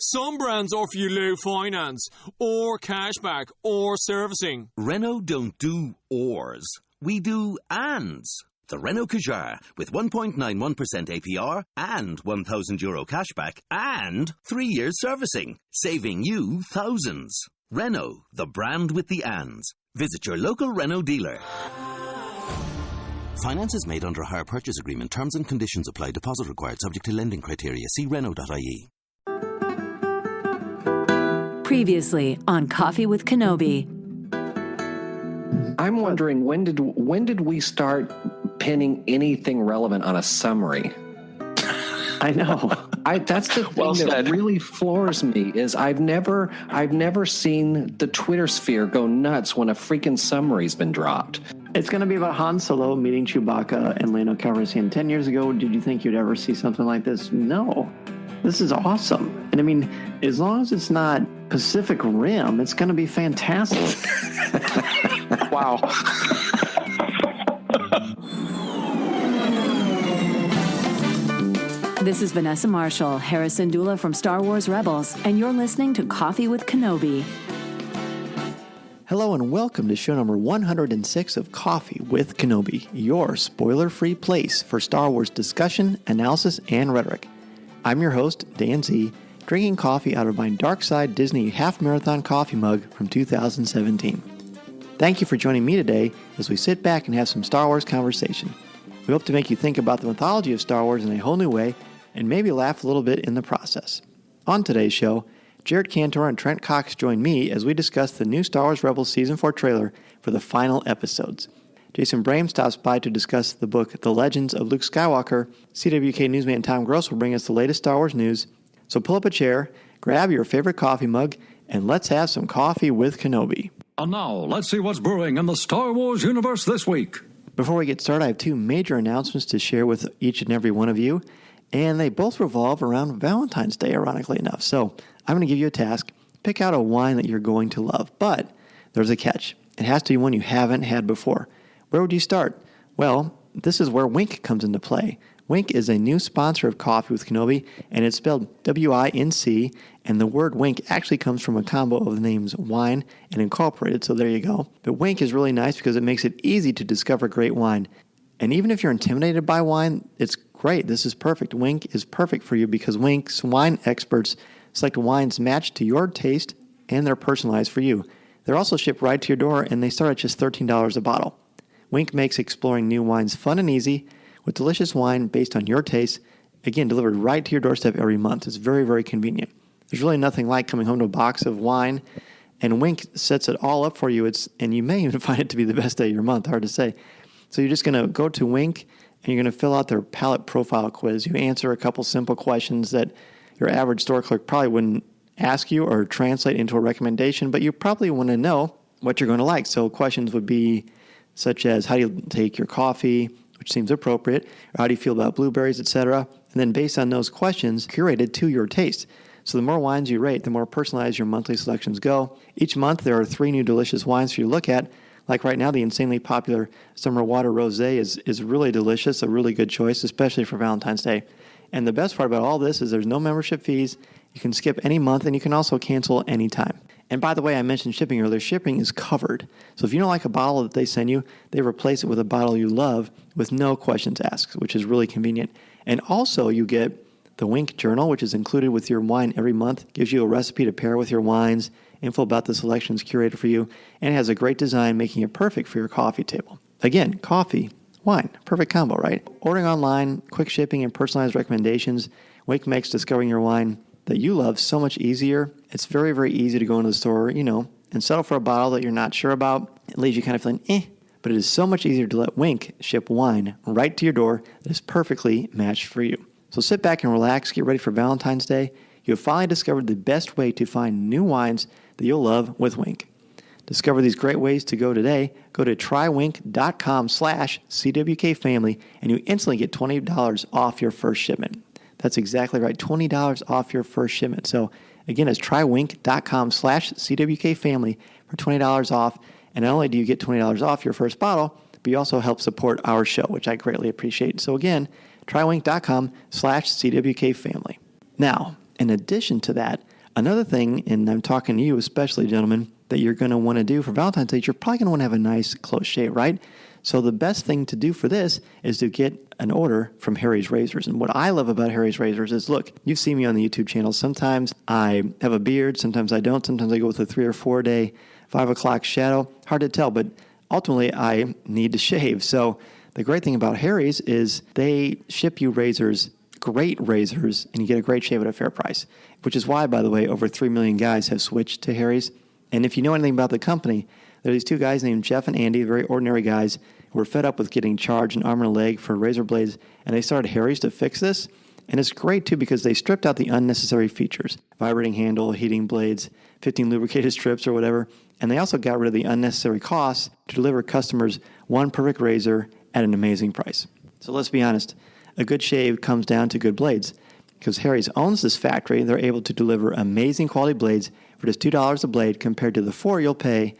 Some brands offer you low finance, or cashback, or servicing. Renault don't do ors. We do ands. The Renault Kadjar with 1.91% APR and €1,000 cashback and 3 years servicing, saving you thousands. Renault, the brand with the ands. Visit your local Renault dealer. Finance is made under a hire purchase agreement. Terms and conditions apply. Deposit required subject to lending criteria. See Renault.ie. Previously on Coffee with Kenobi. I'm wondering, when did we start pinning anything relevant on a summary? I know. That's the thing that really floors me is I've never seen the Twitter sphere go nuts when a freaking summary's been dropped. It's going to be about Han Solo meeting Chewbacca and Lando Calrissian. 10 years ago, did you think you'd ever see something like this? No. This is awesome. And I mean, as long as it's not Pacific Rim, it's going to be fantastic. Wow. This is Vanessa Marshall, Harrison Dula from Star Wars Rebels, and you're listening to Coffee with Kenobi. Hello and welcome to show number 106 of Coffee with Kenobi, your spoiler-free place for Star Wars discussion, analysis, and rhetoric. I'm your host, Dan Z, drinking coffee out of my Dark Side Disney half-marathon coffee mug from 2017. Thank you for joining me today as we sit back and have some Star Wars conversation. We hope to make you think about the mythology of Star Wars in a whole new way and maybe laugh a little bit in the process. On today's show, Jared Cantor and Trent Cox join me as we discuss the new Star Wars Rebels Season 4 trailer for the final episodes. Jason Brame stops by to discuss the book The Legends of Luke Skywalker. CWK newsman Tom Gross will bring us the latest Star Wars news. So pull up a chair, grab your favorite coffee mug, and let's have some coffee with Kenobi. And now, let's see what's brewing in the Star Wars universe this week. Before we get started, I have two major announcements to share with each and every one of you, and they both revolve around Valentine's Day, ironically enough. So I'm going to give you a task. Pick out a wine that you're going to love, but there's a catch. It has to be one you haven't had before. Where would you start? Well, this is where Winc comes into play. Winc is a new sponsor of Coffee with Kenobi, and it's spelled W-I-N-C, and the word Winc actually comes from a combo of the names wine and incorporated, so there you go. But Winc is really nice because it makes it easy to discover great wine. And even if you're intimidated by wine, it's great. This is perfect. Winc is perfect for you because Winc's wine experts select wines matched to your taste and they're personalized for you. They're also shipped right to your door, and they start at just $13 a bottle. Winc makes exploring new wines fun and easy with delicious wine based on your taste, again, delivered right to your doorstep every month. It's very, very convenient. There's really nothing like coming home to a box of wine, and Winc sets it all up for you, and you may even find it to be the best day of your month, hard to say. So you're just going to go to Winc, and you're going to fill out their palate profile quiz. You answer a couple simple questions that your average store clerk probably wouldn't ask you or translate into a recommendation, but you probably want to know what you're going to like. So questions would be such as, how do you take your coffee, which seems appropriate, or how do you feel about blueberries, etc. And then based on those questions, curated to your taste. So the more wines you rate, the more personalized your monthly selections go. Each month there are 3 new delicious wines for you to look at. Like right now, the insanely popular Summer Water Rosé is really delicious, a really good choice, especially for Valentine's Day. And the best part about all this is there's no membership fees. You can skip any month, and you can also cancel anytime. And by the way, I mentioned shipping earlier. Shipping is covered. So if you don't like a bottle that they send you, they replace it with a bottle you love with no questions asked, which is really convenient. And also you get the Winc Journal, which is included with your wine every month. Gives you a recipe to pair with your wines, info about the selections curated for you, and it has a great design making it perfect for your coffee table. Again, coffee, wine, perfect combo, right? Ordering online, quick shipping, and personalized recommendations, Winc makes discovering your wine that you love so much easier. It's very, very easy to go into the store, and settle for a bottle that you're not sure about. It leaves you kind of feeling, but it is so much easier to let Winc ship wine right to your door that is perfectly matched for you. So sit back and relax, get ready for Valentine's Day. You have finally discovered the best way to find new wines that you'll love with Winc. Discover these great ways to go today. Go to trywinc.com/CWKFamily and you instantly get $20 off your first shipment. That's exactly right, $20 off your first shipment. So again, it's trywinc.com/CWKFamily for $20 off. And not only do you get $20 off your first bottle, but you also help support our show, which I greatly appreciate. So again, trywinc.com/CWKFamily. Now, in addition to that, Another thing, and I'm talking to you especially, gentlemen, that you're going to want to do for Valentine's Day, you're probably going to want to have a nice close shave, right? So the best thing to do for this is to get an order from Harry's Razors. And what I love about Harry's Razors is, look, you've seen me on the YouTube channel. Sometimes I have a beard, sometimes I don't. Sometimes I go with a 3 or 4 day, 5 o'clock shadow. Hard to tell, but ultimately I need to shave. So the great thing about Harry's is they ship you razors, great razors, and you get a great shave at a fair price, which is why, by the way, over 3 million guys have switched to Harry's. And if you know anything about the company, there are these two guys named Jeff and Andy, very ordinary guys, who were fed up with getting charged an arm and a leg for razor blades, and they started Harry's to fix this. And it's great, too, because they stripped out the unnecessary features, vibrating handle, heating blades, 15 lubricated strips or whatever, and they also got rid of the unnecessary costs to deliver customers one perfect razor at an amazing price. So let's be honest, a good shave comes down to good blades. Because Harry's owns this factory, they're able to deliver amazing quality blades for just $2 a blade compared to the $4 you'll pay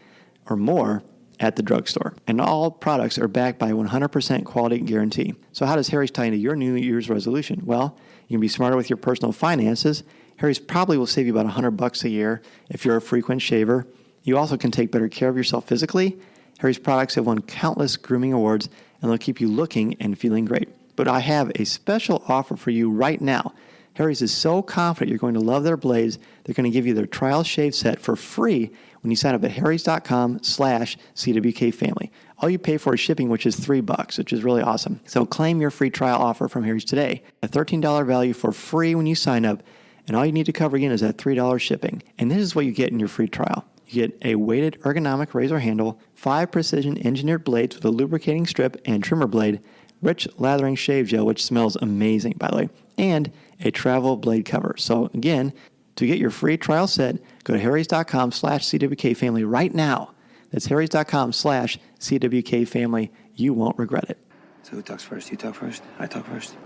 or more at the drugstore. And all products are backed by a 100% quality guarantee. So how does Harry's tie into your New Year's resolution? Well, you can be smarter with your personal finances. Harry's probably will save you about $100 a year if you're a frequent shaver. You also can take better care of yourself physically. Harry's products have won countless grooming awards, and they'll keep you looking and feeling great. But I have a special offer for you right now. Harry's is so confident you're going to love their blades, they're going to give you their trial shave set for free when you sign up at harrys.com/CWK family. All you pay for is shipping, which is $3, which is really awesome. So claim your free trial offer from Harry's today. A $13 value for free when you sign up, and all you need to cover again is that $3 shipping. And this is what you get in your free trial. You get a weighted ergonomic razor handle, 5 precision engineered blades with a lubricating strip and trimmer blade, rich lathering shave gel, which smells amazing, by the way, and a travel blade cover. So again, to get your free trial set, go to harrys.com/CWK family right now. That's harrys.com/CWK family. You won't regret it. So who talks first? You talk first? I talk first?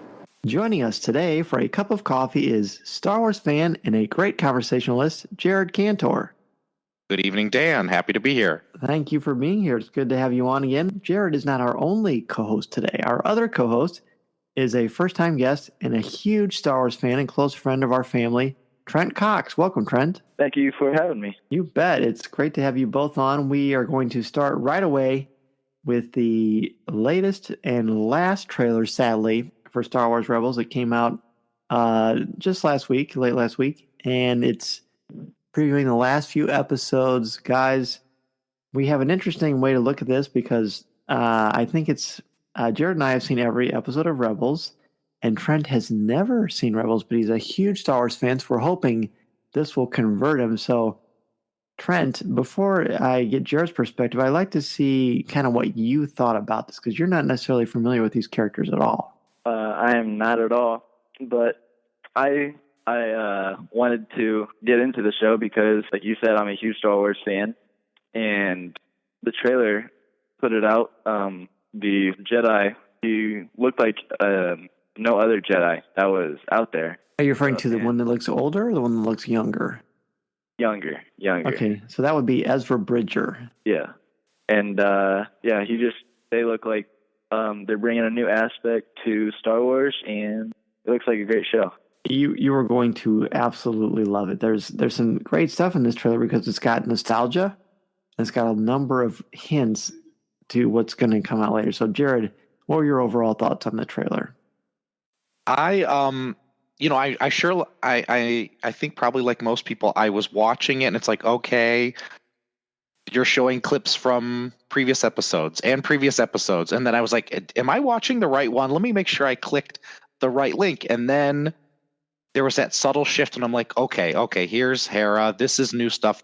Joining us today for a cup of coffee is Star Wars fan and a great conversationalist, Jared Cantor. Good evening, Dan. Happy to be here. Thank you for being here. It's good to have you on again. Jared is not our only co-host today. Our other co-host is a first-time guest and a huge Star Wars fan and close friend of our family, Trent Cox. Welcome, Trent. Thank you for having me. You bet. It's great to have you both on. We are going to start right away with the latest and last trailer, sadly, for Star Wars Rebels. It came out just late last week, and it's previewing the last few episodes. Guys, we have an interesting way to look at this because I think it's Jared and I have seen every episode of Rebels, and Trent has never seen Rebels, but he's a huge Star Wars fan, so we're hoping this will convert him. So, Trent, before I get Jared's perspective, I'd like to see kind of what you thought about this, because you're not necessarily familiar with these characters at all. I am not at all, but I wanted to get into the show because, like you said, I'm a huge Star Wars fan, and the trailer put it out. The Jedi, he looked like no other Jedi that was out there. Are you referring to the one that looks older or the one that looks younger? Younger. Okay, so that would be Ezra Bridger. Yeah. And, they look like they're bringing a new aspect to Star Wars, and it looks like a great show. You are going to absolutely love it. There's some great stuff in this trailer because it's got nostalgia. It's got a number of hints to what's going to come out later. So, Jared, what were your overall thoughts on the trailer? I think probably like most people, I was watching it and it's like, okay, you're showing clips from previous episodes. And then I was like, am I watching the right one? Let me make sure I clicked the right link. And then there was that subtle shift and I'm like, okay, here's Hera. This is new stuff.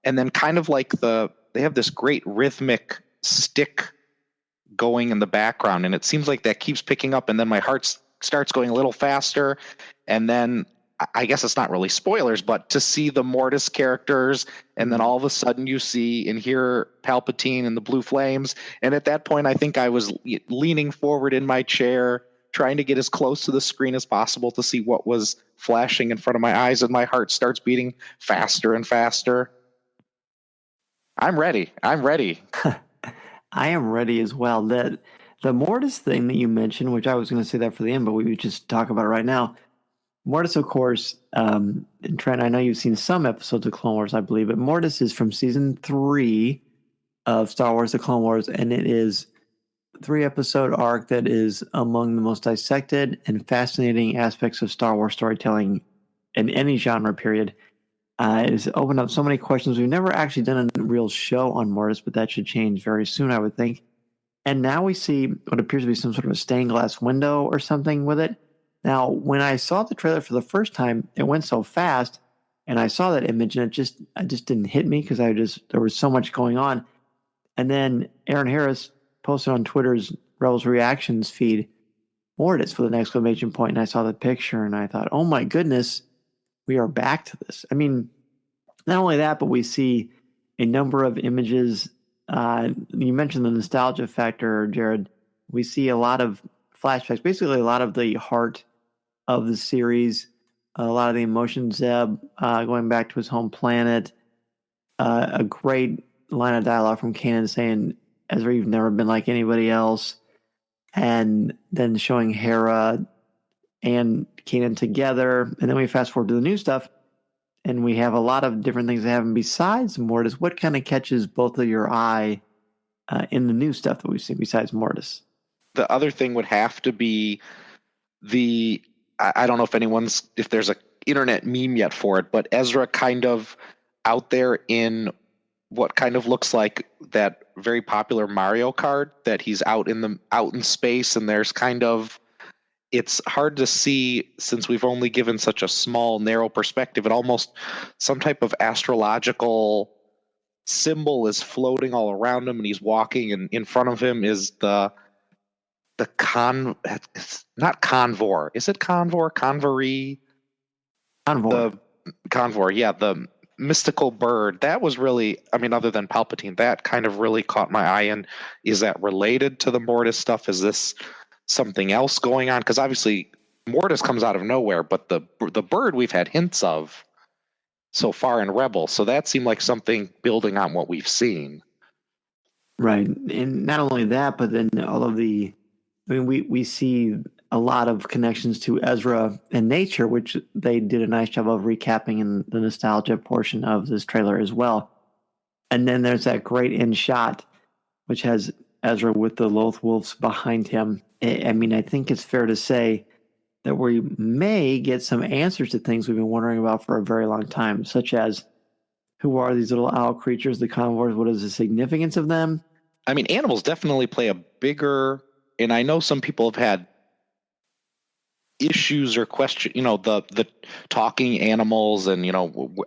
And then kind of like they have this great rhythmic stick going in the background, and it seems like that keeps picking up, and then my heart starts going a little faster, and then I guess it's not really spoilers, but to see the Mortis characters, and then all of a sudden you see and hear Palpatine and the blue flames, and at that point I think I was leaning forward in my chair, trying to get as close to the screen as possible to see what was flashing in front of my eyes, and my heart starts beating faster and faster. I'm ready. I am ready as well. The Mortis thing that you mentioned, which I was going to say that for the end, but we would just talk about it right now. Mortis, of course, and Trent, I know you've seen some episodes of Clone Wars, I believe, but Mortis is from season 3 of Star Wars: The Clone Wars, and it is a 3-episode arc that is among the most dissected and fascinating aspects of Star Wars storytelling in any genre, period. It has opened up so many questions. We've never actually done a real show on Mortis, but that should change very soon, I would think. And now we see what appears to be some sort of a stained glass window or something with it. Now, when I saw the trailer for the first time, it went so fast, and I saw that image, and it just didn't hit me because there was so much going on. And then Aaron Harris posted on Twitter's Rebels Reactions feed, Mortis with an exclamation point, and I saw the picture, and I thought, oh my goodness, we are back to this. I mean, not only that, but we see a number of images. You mentioned the nostalgia factor, Jared. We see a lot of flashbacks, basically a lot of the heart of the series, a lot of the emotion, Zeb going back to his home planet, a great line of dialogue from Kanan saying, Ezra, you've never been like anybody else, and then showing Hera and Kanan together, and then we fast forward to the new stuff, and we have a lot of different things that happen besides Mortis. What kind of catches both of your eye in the new stuff that we've seen besides Mortis? The other thing would have to be I don't know if there's an internet meme yet for it, but Ezra kind of out there in what kind of looks like that very popular Mario Kart, that he's out in space, and there's kind of, it's hard to see since we've only given such a small, narrow perspective. It almost some type of astrological symbol is floating all around him, and he's walking, and in front of him is it's not Convor. Is it Convor? Convory? Convor. Convor, yeah, the mystical bird. That was really, I mean, other than Palpatine, that kind of really caught my eye. And is that related to the Mortis stuff? Is this something else going on? Because obviously Mortis comes out of nowhere, but the bird we've had hints of so far in Rebels. So that seemed like something building on what we've seen. Right. And not only that, but then all of we see a lot of connections to Ezra and nature, which they did a nice job of recapping in the nostalgia portion of this trailer as well. And then there's that great end shot, which has Ezra with the Loth Wolves behind him. I mean, I think it's fair to say that we may get some answers to things we've been wondering about for a very long time, such as who are these little owl creatures, the Convors? What is the significance of them? I mean, animals definitely play a bigger, and I know some people have had issues or question, the talking animals, and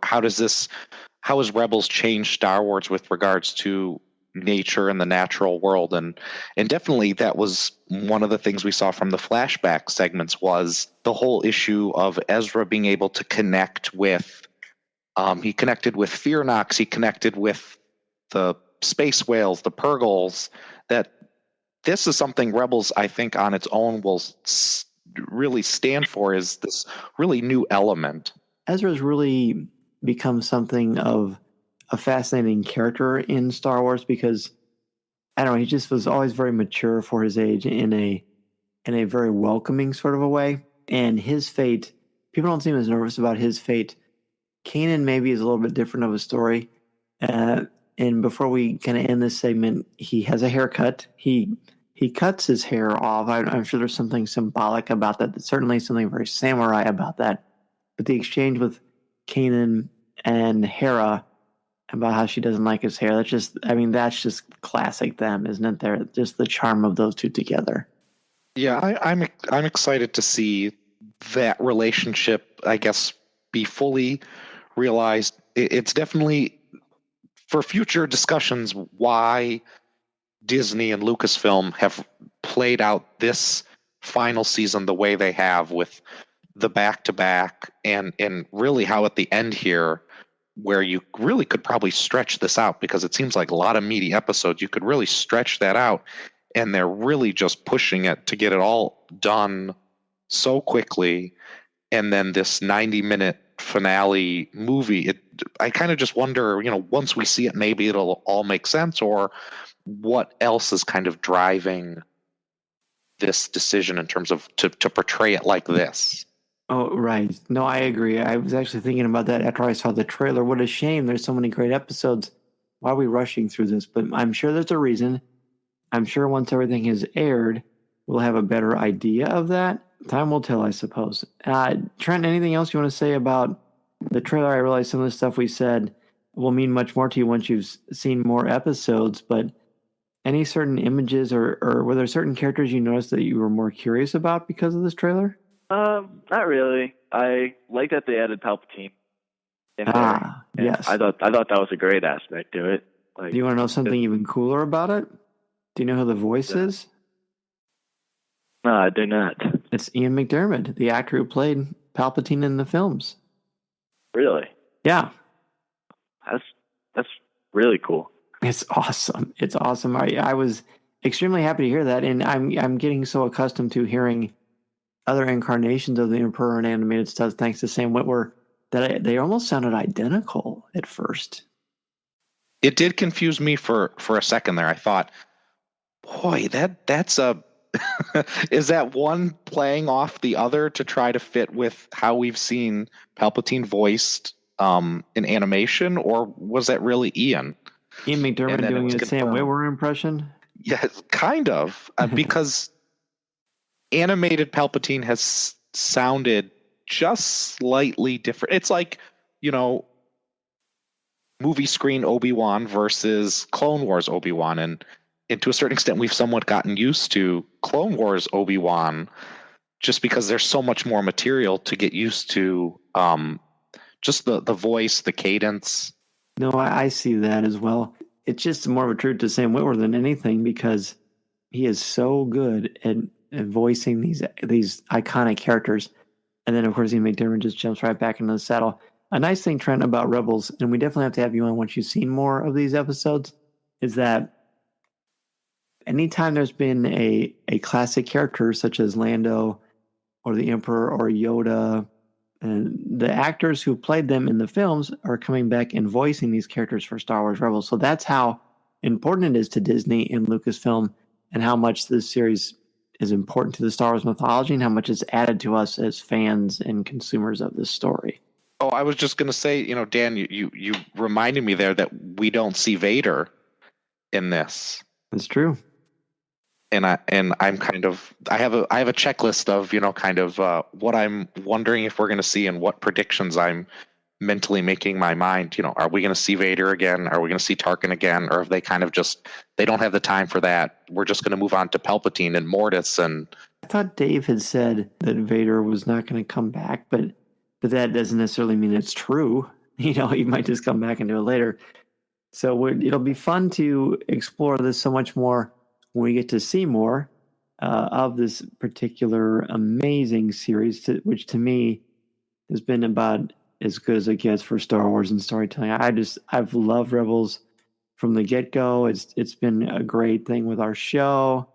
how has Rebels changed Star Wars with regards to nature and the natural world, and definitely that was one of the things we saw from the flashback segments, was the whole issue of Ezra being able to connect with he connected with Fear Nox, he connected with the space whales, the Purgles. That this is something Rebels, I think, on its own will really stand for, is this really new element. Ezra's really become something of a fascinating character in Star Wars because, I don't know, he just was always very mature for his age in a very welcoming sort of a way. And his fate, people don't seem as nervous about his fate. Kanan maybe is a little bit different of a story. And before we kind of end this segment, he has a haircut. He cuts his hair off. I'm sure there's something symbolic about that. There's certainly something very samurai about that. But the exchange with Kanan and Hera about how she doesn't like his hair, that's just classic them, isn't it? They're just the charm of those two together. Yeah, I'm excited to see that relationship, I guess, be fully realized. It's definitely for future discussions why Disney and Lucasfilm have played out this final season the way they have, with the back-to-back, and really how at the end here, where you really could probably stretch this out, because it seems like a lot of meaty episodes, you could really stretch that out, and they're really just pushing it to get it all done so quickly. And then this 90-minute finale movie, I kind of just wonder, once we see it, maybe it'll all make sense, or what else is kind of driving this decision in terms of to portray it like this. Oh, right. No, I agree. I was actually thinking about that after I saw the trailer. What a shame. There's so many great episodes. Why are we rushing through this? But I'm sure there's a reason. I'm sure once everything has aired, we'll have a better idea of that. Time will tell, I suppose. Trent, anything else you want to say about the trailer? I realize some of the stuff we said will mean much more to you once you've seen more episodes, but any certain images or were there certain characters you noticed that you were more curious about because of this trailer? Not really. I like that they added Palpatine in there. Yes. I thought that was a great aspect to it. Like, do you want to know something even cooler about it? Do you know who the voice is? No, I do not. It's Ian McDiarmid, the actor who played Palpatine in the films. Really? Yeah. That's really cool. It's awesome. It's awesome. I was extremely happy to hear that, and I'm getting so accustomed to hearing other incarnations of the Emperor and animated stuff thanks to Sam Witwer that they almost sounded identical at first. It did confuse me for a second there. I thought, boy, that's a is that one playing off the other to try to fit with how we've seen Palpatine voiced in animation, or was that really Ian McDiarmid doing a Sam Witwer impression? Yes, kind of, because animated Palpatine has sounded just slightly different. It's like, movie screen Obi-Wan versus Clone Wars Obi-Wan, and to a certain extent we've somewhat gotten used to Clone Wars Obi-Wan just because there's so much more material to get used to, just the voice, the cadence. No, I see that as well. It's just more of a tribute to Sam Witwer than anything because he is so good at voicing these iconic characters. And then, of course, Ian McDiarmid just jumps right back into the saddle. A nice thing, Trent, about Rebels, and we definitely have to have you on once you've seen more of these episodes, is that anytime there's been a classic character such as Lando or the Emperor or Yoda, and the actors who played them in the films are coming back and voicing these characters for Star Wars Rebels. So that's how important it is to Disney and Lucasfilm, and how much this series is important to the Star Wars mythology and how much it's added to us as fans and consumers of this story. Oh, I was just going to say, Dan, you reminded me there that we don't see Vader in this. That's true. And I'm kind of, I have a checklist of, what I'm wondering if we're going to see and what predictions I'm mentally making my mind. Are we going to see Vader again? Are we going to see Tarkin again? Or have they kind of they don't have the time for that. We're just going to move on to Palpatine and Mortis. And I thought Dave had said that Vader was not going to come back, but that doesn't necessarily mean it's true. He might just come back and do it later. So it'll be fun to explore this so much more when we get to see more of this particular amazing series, which to me has been about as good as it gets for Star Wars and storytelling. I've loved Rebels from the get-go. It's been a great thing with our show.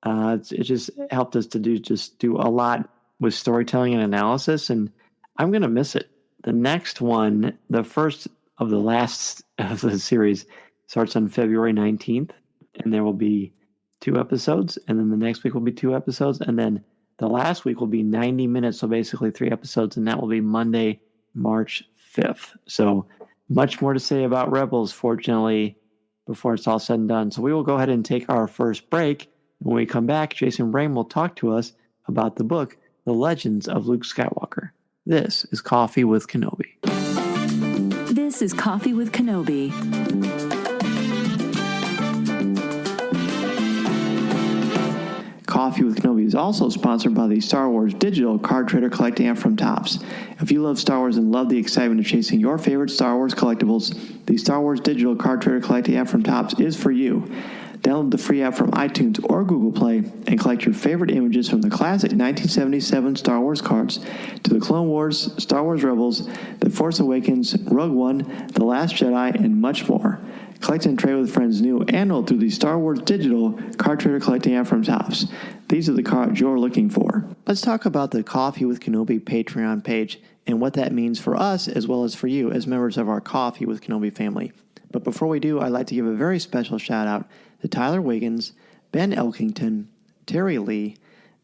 It just helped us to do a lot with storytelling and analysis, and I'm going to miss it. The next one, the first of the last of the series, starts on February 19th, and there will be 2 episodes, and then the next week will be 2 episodes, and then the last week will be 90 minutes, so basically 3 episodes, and that will be Monday, March 5th. So much more to say about Rebels, fortunately, before it's all said and done. So we will go ahead and take our first break. When we come back, Jason Brame will talk to us about the book, The Legends of Luke Skywalker. This is Coffee with Kenobi. This is Coffee with Kenobi. Coffee with Kenobi is also sponsored by the Star Wars Digital Card Trader Collecting app from Topps. If you love Star Wars and love the excitement of chasing your favorite Star Wars collectibles, the Star Wars Digital Card Trader Collecting app from Topps is for you. Download the free app from iTunes or Google Play and collect your favorite images from the classic 1977 Star Wars cards to the Clone Wars, Star Wars Rebels, The Force Awakens, Rogue One, The Last Jedi, and much more. Collect and trade with friends new and old through the Star Wars Digital Card Trader Collecting app from Topps. These are the cards you're looking for. Let's talk about the Coffee with Kenobi Patreon page and what that means for us as well as for you as members of our Coffee with Kenobi family. But before we do, I'd like to give a very special shout out to Tyler Wiggins, Ben Elkington, Terry Lee,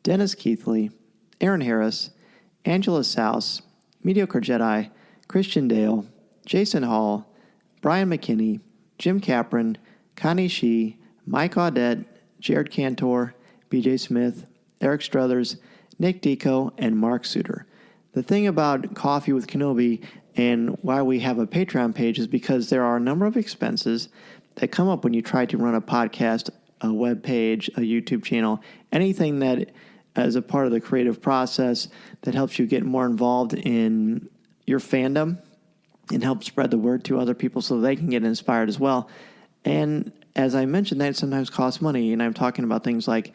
Dennis Keithley, Aaron Harris, Angela Souse, Mediocre Jedi, Christian Dale, Jason Hall, Brian McKinney, Jim Capron, Connie Shee, Mike Audette, Jared Cantor, BJ Smith, Eric Struthers, Nick Deco, and Mark Suter. The thing about Coffee with Kenobi and why we have a Patreon page is because there are a number of expenses that come up when you try to run a podcast, a web page, a YouTube channel, anything that is a part of the creative process that helps you get more involved in your fandom and help spread the word to other people so they can get inspired as well. And as I mentioned, that sometimes costs money, and I'm talking about things like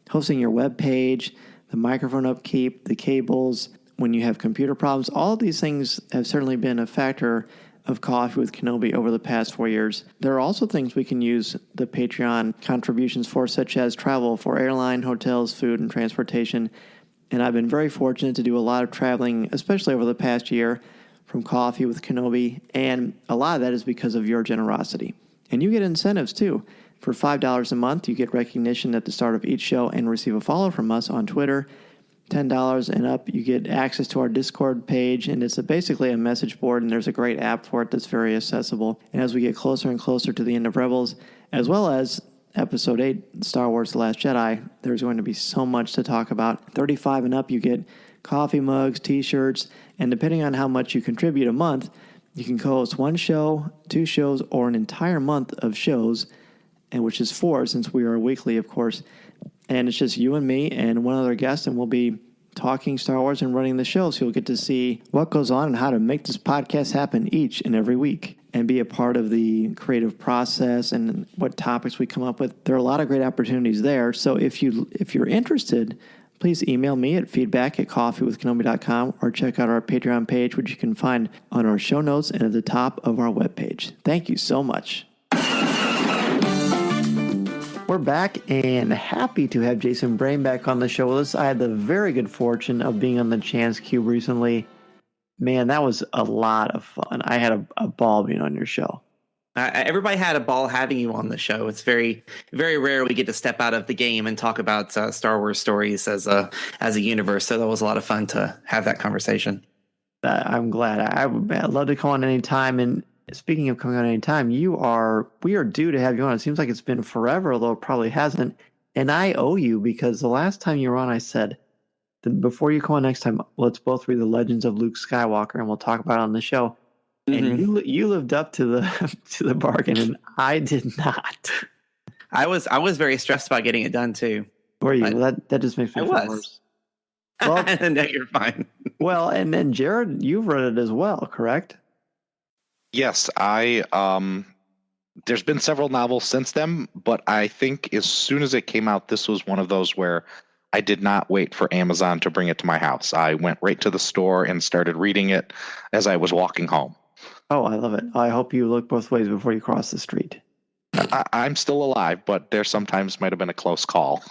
hosting your web page, the microphone upkeep, the cables, when you have computer problems. All of these things have certainly been a factor of Coffee with Kenobi over the past 4 years. There are also things we can use the Patreon contributions for, such as travel for airline, hotels, food, and transportation. And I've been very fortunate to do a lot of traveling, especially over the past year, from Coffee with Kenobi, and a lot of that is because of your generosity. And you get incentives too. For $5 a month, you get recognition at the start of each show and receive a follow from us on Twitter. $10 and up, you get access to our Discord page, and it's basically a message board, and there's a great app for it that's very accessible. And as we get closer and closer to the end of Rebels, as well as Episode 8, Star Wars The Last Jedi, there's going to be so much to talk about. 35 and up, you get coffee mugs, t-shirts, and depending on how much you contribute a month, you can co-host one show, 2 shows, or an entire month of shows, and which is 4 since we are weekly, of course. And it's just you and me and one other guest, and we'll be talking Star Wars and running the show, so you'll get to see what goes on and how to make this podcast happen each and every week and be a part of the creative process and what topics we come up with. There are a lot of great opportunities there. So if you're interested, please email me at feedback@coffeewithkenobi.com or check out our Patreon page, which you can find on our show notes and at the top of our webpage. Thank you so much. We're back and happy to have Jason Brame back on the show with us. I had the very good fortune of being on the Chance Cube recently. Man, that was a lot of fun. I had a ball being on your show. Everybody had a ball having you on the show. It's very, very rare we get to step out of the game and talk about Star Wars stories as a universe. So that was a lot of fun to have that conversation. I'm glad. I'd love to come on any time. And speaking of coming on any time, we are due to have you on. It seems like it's been forever, although it probably hasn't. And I owe you, because the last time you were on, I said, before you come on next time, let's both read the Legends of Luke Skywalker, and we'll talk about it on the show. Mm-hmm. And you lived up to the bargain, and I did not. I was very stressed about getting it done too. Were you? Well, that just makes me feel worse. Well, no, you're fine. Well, and then Jared, you've read it as well, correct? Yes, there's been several novels since then, but I think as soon as it came out, this was one of those where I did not wait for Amazon to bring it to my house. I went right to the store and started reading it as I was walking home. Oh, I love it. I hope you look both ways before you cross the street. I'm still alive, but there sometimes might have been a close call.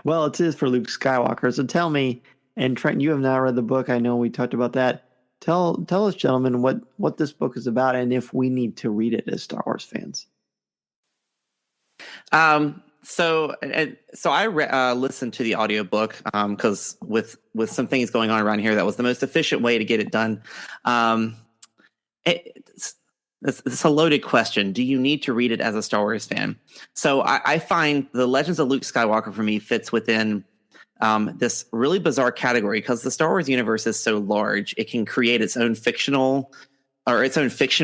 Well, it is for Luke Skywalker. So tell me, and Trent, you have now read the book. I know we talked about that. Tell us, gentlemen, what this book is about, and if we need to read it as Star Wars fans. So I listened to the audiobook because with some things going on around here, that was the most efficient way to get it done. It's a loaded question. Do you need to read it as a Star Wars fan? So I find the Legends of Luke Skywalker for me fits within this really bizarre category because the Star Wars universe is so large. It can create its own fiction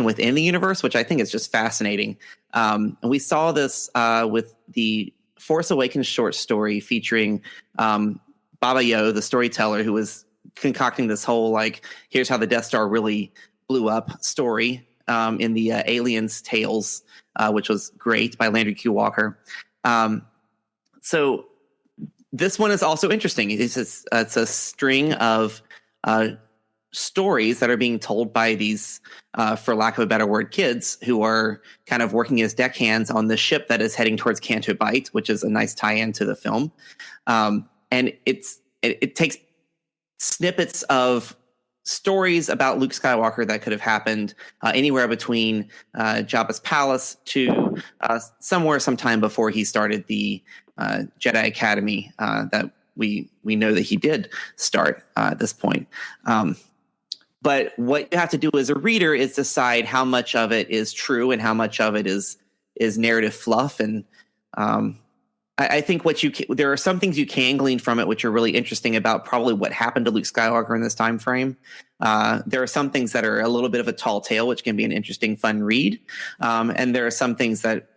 within the universe, which I think is just fascinating. And we saw this with the Force Awakens short story featuring Baba Yo, the storyteller, who was concocting this whole, here's how the Death Star really blew up story in the Aliens Tales, which was great by Landry Q. Walker. So this one is also interesting. It's a string of stories that are being told by these, for lack of a better word, kids who are kind of working as deckhands on the ship that is heading towards Cantor, which is a nice tie-in to the film. And it takes snippets of stories about Luke Skywalker that could have happened anywhere between Jabba's palace to sometime before he started the Jedi Academy that we know that he did start at this point. But what you have to do as a reader is decide how much of it is true and how much of it is narrative fluff. And I think there are some things you can glean from it which are really interesting about probably what happened to Luke Skywalker in this time frame. There are some things that are a little bit of a tall tale, which can be an interesting, fun read. And there are some things that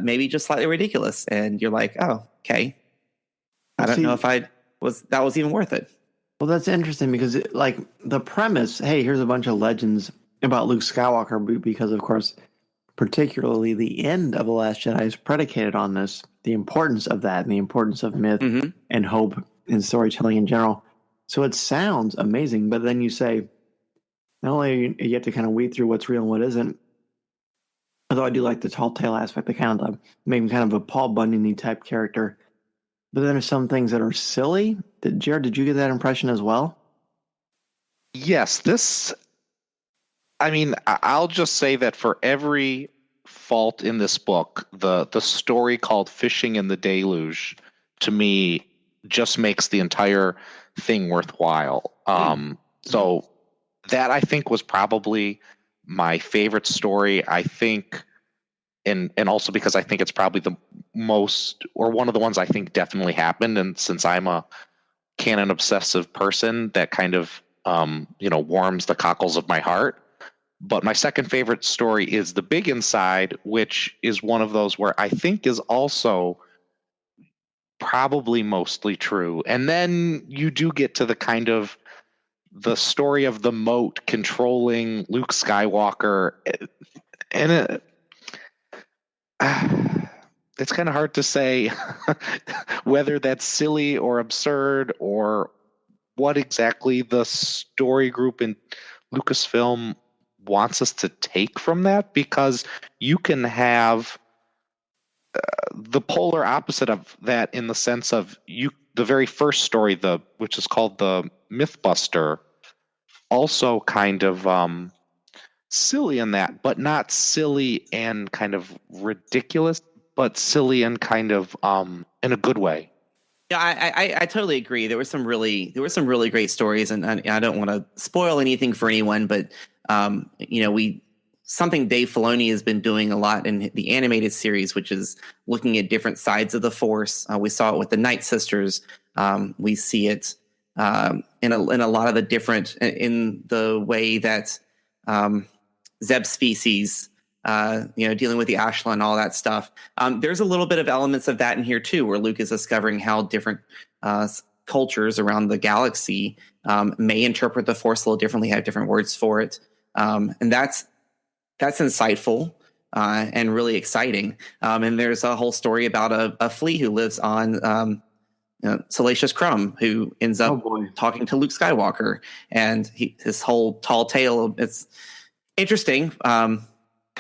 maybe just slightly ridiculous, and you're like, oh, okay. I don't know if that was even worth it. Well, that's interesting because, like, the premise, hey, here's a bunch of legends about Luke Skywalker, because, of course, particularly the end of The Last Jedi is predicated on this, the importance of that and the importance of myth and hope and storytelling in general. So it sounds amazing, but then you say, not only you have to kind of weed through what's real and what isn't, although I do like the tall tale aspect, the kind of maybe kind of a Paul Bunyan-y type character. But then there's some things that are silly. Jared, did you get that impression as well? Yes, I'll just say that for every fault in this book, the story called Fishing in the Deluge, to me, just makes the entire thing worthwhile. So that, I think, was probably my favorite story. I think, and also because I think it's probably the most, or one of the ones I think definitely happened. And since I'm a canon obsessive person, that kind of warms the cockles of my heart. But my second favorite story is The Big Inside, which is one of those where I think is also probably mostly true. And then you do get to the kind of the story of the moat controlling Luke Skywalker, and it's kind of hard to say whether that's silly or absurd or what exactly the story group in Lucasfilm wants us to take from that, because you can have the polar opposite of that in the sense of the very first story, which is called the Mythbuster, also kind of silly in that, but not silly and kind of ridiculous, but silly and kind of in a good way. Yeah, I totally agree. There were some really great stories, and I don't want to spoil anything for anyone, but something Dave Filoni has been doing a lot in the animated series, which is looking at different sides of the Force. We saw it with the Night Sisters. We see it in a lot of the different, in the way that Zeb species, dealing with the Ashla and all that stuff. There's a little bit of elements of that in here too, where Luke is discovering how different cultures around the galaxy may interpret the Force a little differently, have different words for it. And that's insightful and really exciting. And there's a whole story about a flea who lives on Salacious Crumb, who ends up talking to Luke Skywalker, and his whole tall tale. It's interesting.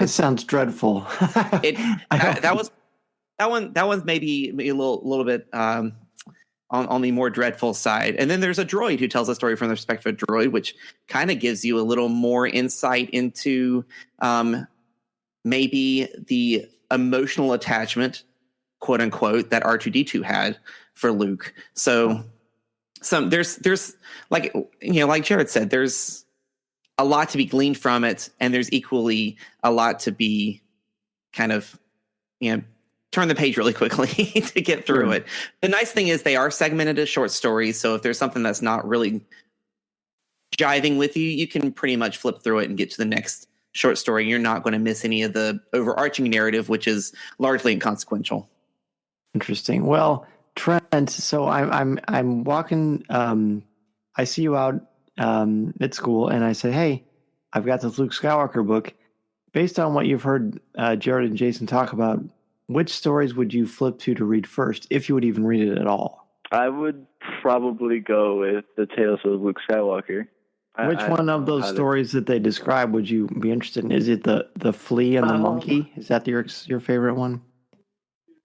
It sounds dreadful. That one's maybe a little bit on the more dreadful side. And then there's a droid who tells a story from the perspective of a droid, which kind of gives you a little more insight into maybe the emotional attachment, quote unquote, that R2-D2 had for Luke. So there's like Jared said, there's a lot to be gleaned from it, and there's equally a lot to be kind of, turn the page really quickly to get through it. The nice thing is they are segmented as short stories, so if there's something that's not really jiving with you, you can pretty much flip through it and get to the next short story. You're not going to miss any of the overarching narrative, which is largely inconsequential. Interesting. Well, Trent, so I'm walking. I see you out at school, and I say, "Hey, I've got this Luke Skywalker book. Based on what you've heard Jared and Jason talk about, which stories would you flip to read first, if you would even read it at all?" I would probably go with the Tales of Luke Skywalker. Which one of those stories that they describe would you be interested in? Is it the flea and the monkey? Is that your favorite one?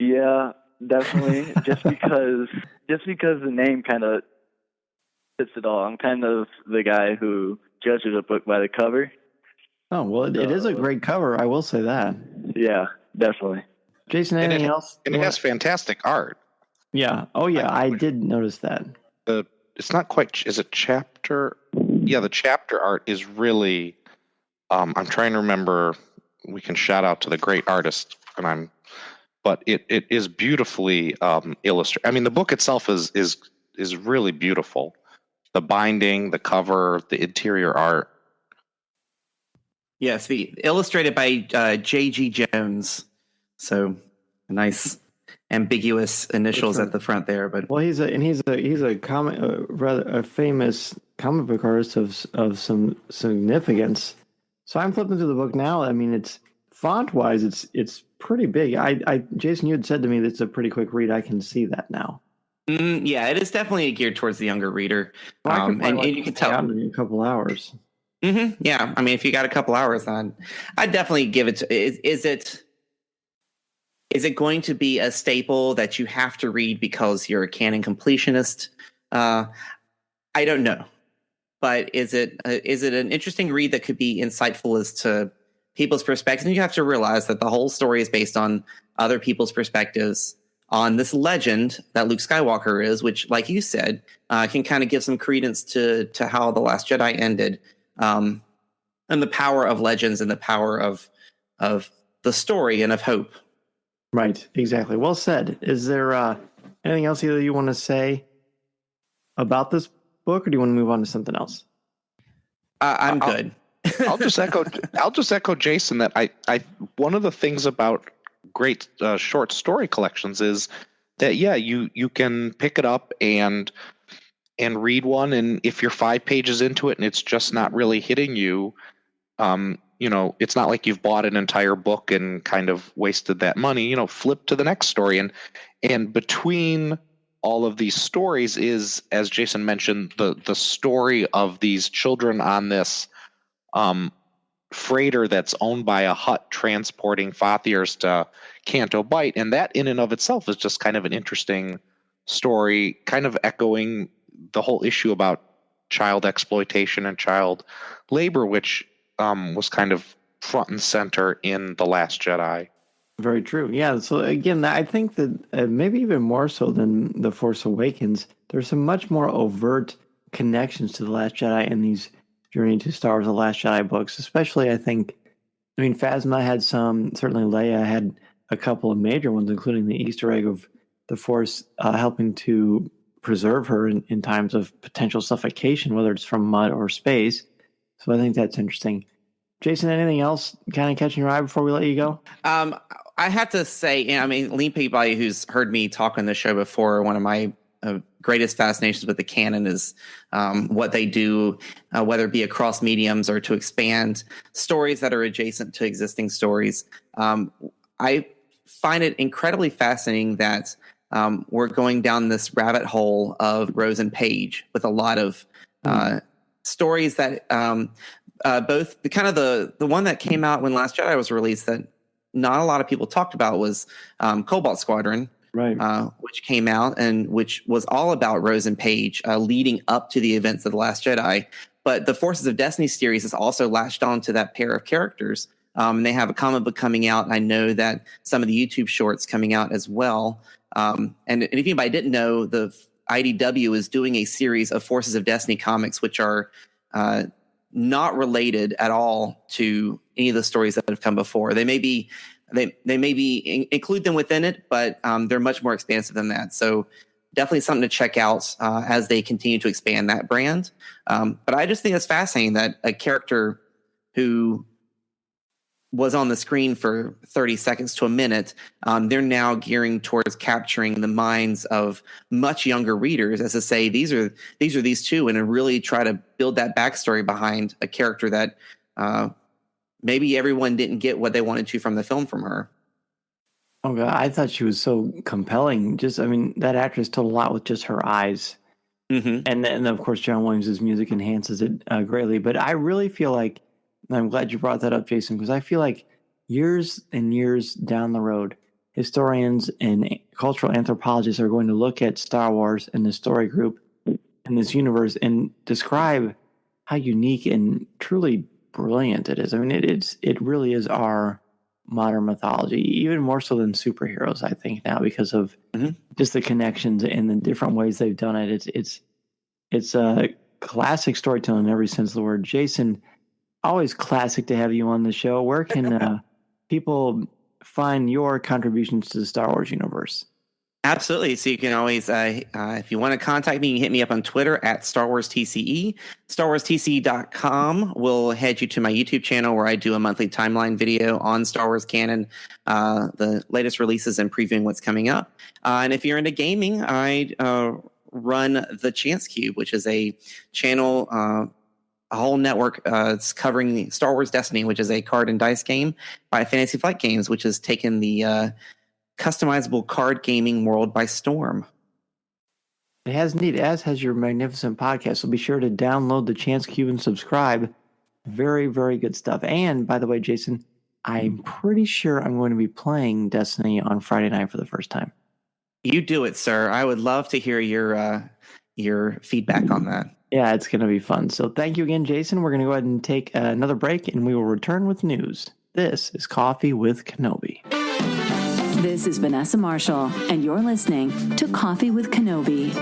Yeah, definitely. just because the name kind of fits it all. I'm kind of the guy who judges a book by the cover. Oh, well, it is a great cover. I will say that. Yeah, definitely. Jason, anything else? And it has fantastic art. Yeah. Oh, yeah. I did notice that. It's not quite. Is it chapter? Yeah, the chapter art is really. I'm trying to remember. We can shout out to the great artist, but it is beautifully illustrated. I mean, the book itself is really beautiful. The binding, the cover, the interior art. Yes, illustrated by J.G. Jones. So nice ambiguous initials at the front there, but he's a comic rather a famous comic book artist of some significance. So I'm flipping through the book now. I mean, it's font wise, it's pretty big. Jason, you had said to me that it's a pretty quick read. I can see that now. Yeah, it is definitely geared towards the younger reader, and you can tell in a couple hours. Yeah, I mean, if you got a couple hours on, I'd definitely give it. Is it going to be a staple that you have to read because you're a canon completionist? I don't know, but is it an interesting read that could be insightful as to people's perspectives? And you have to realize that the whole story is based on other people's perspectives on this legend that Luke Skywalker is, which, like you said, can kind of give some credence to how The Last Jedi ended, and the power of legends and the power of the story and of hope. Right, exactly. Well said. Is there anything else either you want to say about this book, or do you want to move on to something else? I'm good. I'll just echo Jason that I one of the things about great short story collections is that you can pick it up and read one, and if you're 5 pages into it and it's just not really hitting you, it's not like you've bought an entire book and kind of wasted that money. Flip to the next story, and between all of these stories is, as Jason mentioned, the story of these children on this freighter that's owned by a Hutt transporting Fathiers to Canto Bight, and that in and of itself is just kind of an interesting story, kind of echoing the whole issue about child exploitation and child labor, which was kind of front and center in The Last Jedi. Very true. Yeah. So again, I think that maybe even more so than The Force Awakens, there's some much more overt connections to The Last Jedi in these Journey to Star Wars: The Last Jedi books. Especially, I mean, Phasma had some. Certainly, Leia had a couple of major ones, including the Easter egg of the Force helping to preserve her in times of potential suffocation, whether it's from mud or space. So I think that's interesting. Jason, anything else kind of catching your eye before we let you go? I have to say, I mean, Lee Peabody, who's heard me talk on the show before, one of my greatest fascinations with the canon is what they do, whether it be across mediums or to expand stories that are adjacent to existing stories. I find it incredibly fascinating that we're going down this rabbit hole of Rose and Paige with a lot of stories that both the one that came out when Last Jedi was released that not a lot of people talked about was Cobalt Squadron, right? Which came out and which was all about Rose and Paige leading up to the events of The Last Jedi. But the Forces of Destiny series has also latched on to that pair of characters. And they have a comic book coming out. I know that some of the YouTube shorts coming out as well. And if anybody didn't know, the IDW is doing a series of Forces of Destiny comics, which are not related at all to any of the stories that have come before. They may be include them within it, but they're much more expansive than that. So definitely something to check out as they continue to expand that brand. But I just think it's fascinating that a character who was on the screen for 30 seconds to a minute, they're now gearing towards capturing the minds of much younger readers, as to say, these are these two, and to really try to build that backstory behind a character that maybe everyone didn't get what they wanted to from the film from her. Oh God, I thought she was so compelling. That actress told a lot with just her eyes. Mm-hmm. And then, of course, John Williams' music enhances it greatly. But I really feel like, and I'm glad you brought that up, Jason, because I feel like years and years down the road, historians and cultural anthropologists are going to look at Star Wars and the story group in this universe and describe how unique and truly brilliant it is. I mean, it really is our modern mythology, even more so than superheroes, I think now, because of just the connections and the different ways they've done it. It's a classic storytelling in every sense of the word. Jason, always classic to have you on the show. Where can people find your contributions to the Star Wars universe? Absolutely. So you can always, if you want to contact me, you can hit me up on Twitter at Star Wars TCE. StarWarsTCE.com will head you to my YouTube channel where I do a monthly timeline video on Star Wars canon, the latest releases and previewing what's coming up. And if you're into gaming, I run the Chance Cube, which is a channel, a whole network. It's covering Star Wars Destiny, which is a card and dice game by Fantasy Flight Games, which has taken the customizable card gaming world by storm. It has neat, as has your magnificent podcast. So be sure to download the Chance Cube and subscribe. Very, very good stuff. And by the way, Jason, I'm pretty sure I'm going to be playing Destiny on Friday night for the first time. You do it, sir. I would love to hear your feedback on that. Yeah, it's going to be fun. So thank you again, Jason. We're going to go ahead and take another break, and we will return with news. This is Coffee with Kenobi. This is Vanessa Marshall, and you're listening to Coffee with Kenobi.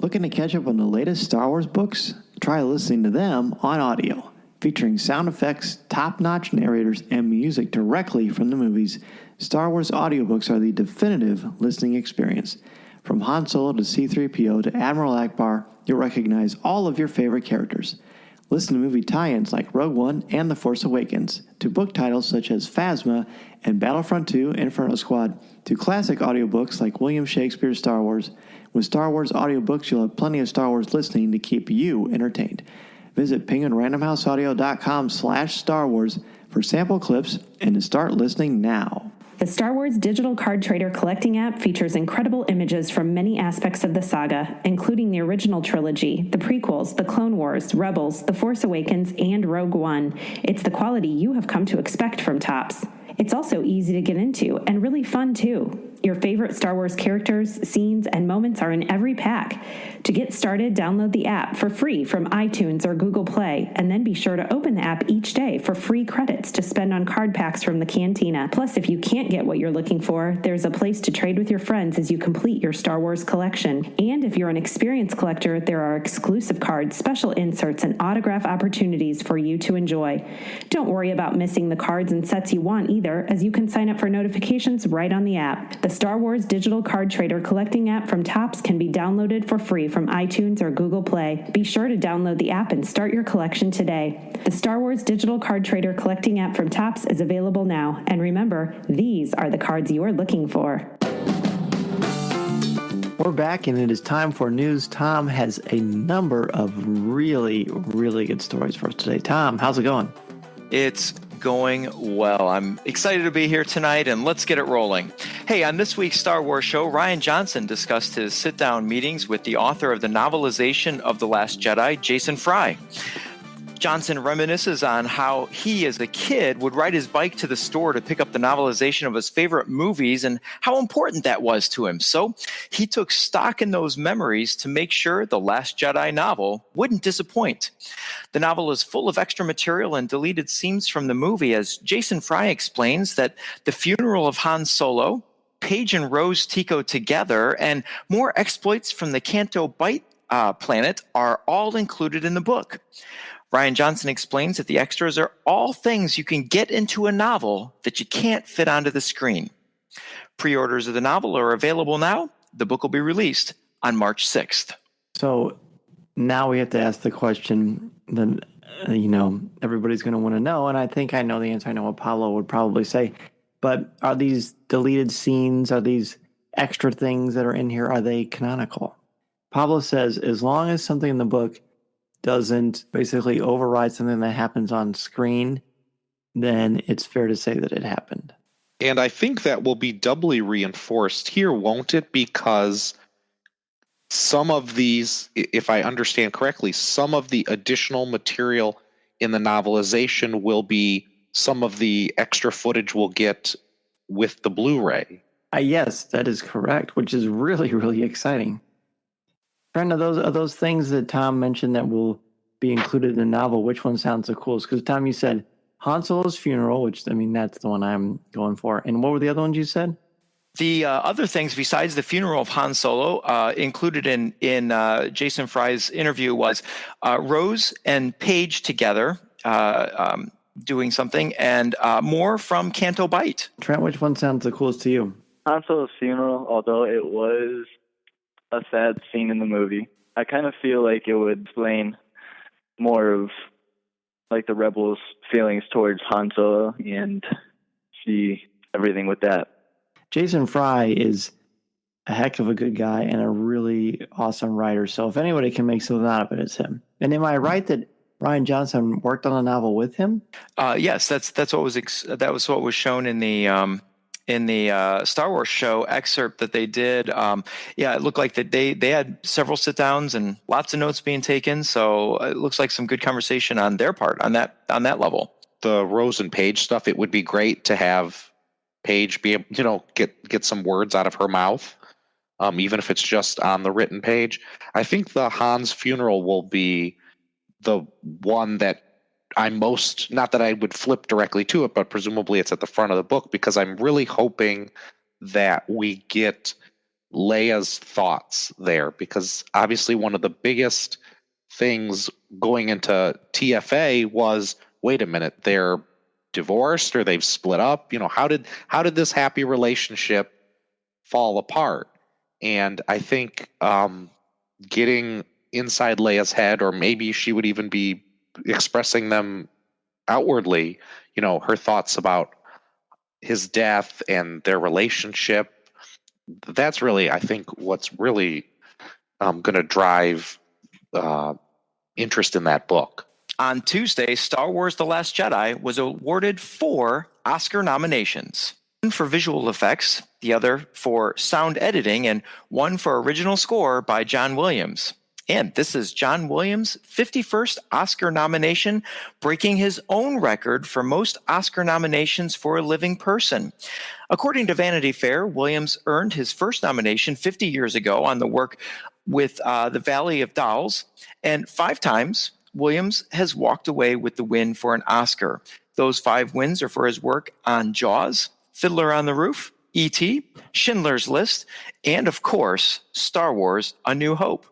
Looking to catch up on the latest Star Wars books? Try listening to them on audio, featuring sound effects, top-notch narrators, and music directly from the movies. Star Wars audiobooks are the definitive listening experience. From Han Solo to C-3PO to Admiral Akbar, you'll recognize all of your favorite characters. Listen to movie tie-ins like Rogue One and The Force Awakens, to book titles such as Phasma and Battlefront II Inferno Squad, to classic audiobooks like William Shakespeare's Star Wars. With Star Wars audiobooks, you'll have plenty of Star Wars listening to keep you entertained. Visit penguinrandomhouseaudio.com/Star Wars for sample clips and to start listening now. The Star Wars digital card trader collecting app features incredible images from many aspects of the saga, including the original trilogy, the prequels, the Clone Wars, Rebels, The Force Awakens, and Rogue One. It's the quality you have come to expect from Topps. It's also easy to get into and really fun too. Your favorite Star Wars characters, scenes, and moments are in every pack. To get started, download the app for free from iTunes or Google Play, and then be sure to open the app each day for free credits to spend on card packs from the Cantina. Plus, if you can't get what you're looking for, there's a place to trade with your friends as you complete your Star Wars collection. And if you're an experienced collector, there are exclusive cards, special inserts, and autograph opportunities for you to enjoy. Don't worry about missing the cards and sets you want either, as you can sign up for notifications right on the app. The Star Wars digital card trader collecting app from Topps can be downloaded for free from iTunes or Google Play. Be sure to download the app and start your collection today. The Star Wars digital card trader collecting app from Topps is available now. And remember, these are the cards you're looking for. We're back, and it is time for news. Tom has a number of really, really good stories for us today. Tom, how's it going? It's going well. I'm excited to be here tonight, and let's get it rolling. Hey, on this week's Star Wars show, Rian Johnson discussed his sit-down meetings with the author of the novelization of The Last Jedi, Jason Fry. Johnson reminisces on how he, as a kid, would ride his bike to the store to pick up the novelization of his favorite movies and how important that was to him. So he took stock in those memories to make sure The Last Jedi novel wouldn't disappoint. The novel is full of extra material and deleted scenes from the movie, as Jason Fry explains that the funeral of Han Solo, Paige and Rose Tico together, and more exploits from the Cantor Bite planet are all included in the book. Rian Johnson explains that the extras are all things you can get into a novel that you can't fit onto the screen. Pre-orders of the novel are available now. The book will be released on March 6th. So now we have to ask the question that, everybody's going to want to know, and I think I know the answer. I know what Pablo would probably say. But are these deleted scenes, are these extra things that are in here, are they canonical? Pablo says as long as something in the book doesn't basically override something that happens on screen, then it's fair to say that it happened. And I think that will be doubly reinforced here, won't it? Because some of these, if I understand correctly, some of the additional material in the novelization will be some of the extra footage we'll get with the Blu-ray. Yes, that is correct, which is really, really exciting. Trent, are those things that Tom mentioned that will be included in the novel? Which one sounds the coolest? Because Tom, you said Han Solo's funeral, which, I mean, that's the one I'm going for. And what were the other ones you said? The other things besides the funeral of Han Solo, included in Jason Fry's interview, was Rose and Paige together doing something, and more from Canto Bight. Trent, which one sounds the coolest to you? Han Solo's funeral, although it was a sad scene in the movie, I kind of feel like it would explain more of like the rebels' feelings towards Han Solo and see everything with that. Jason Fry is a heck of a good guy and a really awesome writer. So if anybody can make something out of it, it's him. And am I right that Rian Johnson worked on a novel with him? Yes, that's what was shown in the Star Wars show excerpt that they did. It looked like that they had several sit downs and lots of notes being taken. So it looks like some good conversation on their part on that level. The Rose and Paige stuff, it would be great to have Paige be able, get some words out of her mouth, even if it's just on the written page. I think the Han's funeral will be the one that I'm most, not that I would flip directly to it, but presumably it's at the front of the book, because I'm really hoping that we get Leia's thoughts there, because obviously one of the biggest things going into TFA was, wait a minute, they're divorced or they've split up. How did this happy relationship fall apart? And I think getting inside Leia's head, or maybe she would even be expressing them outwardly, her thoughts about his death and their relationship. That's really, I think, what's really going to drive interest in that book. On Tuesday, Star Wars The Last Jedi was awarded 4 Oscar nominations. One for visual effects, the other for sound editing, and one for original score by John Williams. And this is John Williams' 51st Oscar nomination, breaking his own record for most Oscar nominations for a living person. According to Vanity Fair, Williams earned his first nomination 50 years ago on the work with The Valley of Dolls, and 5 times Williams has walked away with the win for an Oscar. Those 5 wins are for his work on Jaws, Fiddler on the Roof, E.T., Schindler's List, and, of course, Star Wars: A New Hope.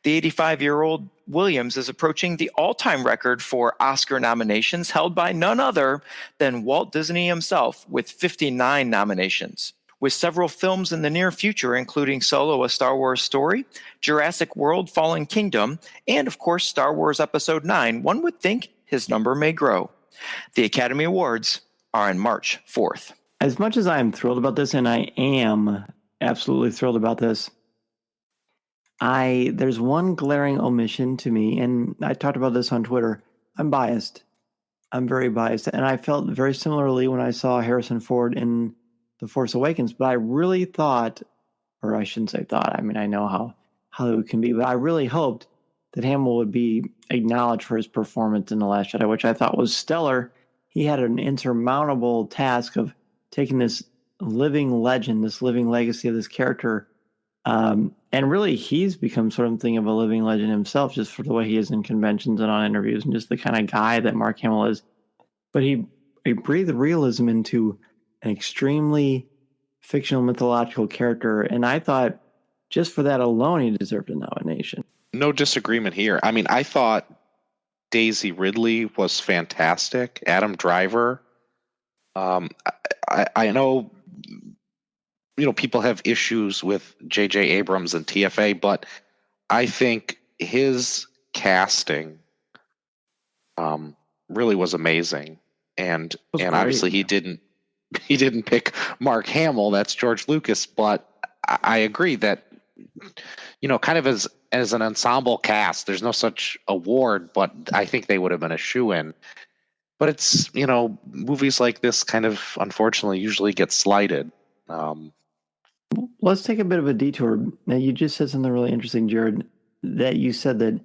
The 85-year-old Williams is approaching the all-time record for Oscar nominations, held by none other than Walt Disney himself, with 59 nominations. With several films in the near future, including Solo: A Star Wars Story, Jurassic World: Fallen Kingdom, and, of course, Star Wars Episode 9, one would think his number may grow. The Academy Awards are on March 4th. As much as I am thrilled about this, and I am absolutely thrilled about this, there's one glaring omission to me, and I talked about this on Twitter. I'm biased. I'm very biased, and I felt very similarly when I saw Harrison Ford in The Force Awakens, but I really thought, or I shouldn't say thought, I mean, I know how Hollywood can be, but I really hoped that Hamill would be acknowledged for his performance in The Last Jedi, which I thought was stellar. He had an insurmountable task of taking this living legend, this living legacy of this character, and really he's become something of a living legend himself, just for the way he is in conventions and on interviews, and just the kind of guy that Mark Hamill is. But he breathed realism into an extremely fictional mythological character, and I thought just for that alone he deserved a nomination. No disagreement here. I mean, I thought Daisy Ridley was fantastic. Adam Driver. I know, people have issues with J.J. Abrams and TFA, but I think his casting really was amazing. And obviously he didn't pick Mark Hamill. That's George Lucas. But I agree that, kind of as an ensemble cast, there's no such award, but I think they would have been a shoo-in. But it's, movies like this kind of unfortunately usually get slighted. Let's take a bit of a detour. Now, you just said something really interesting, Jared, that you said that,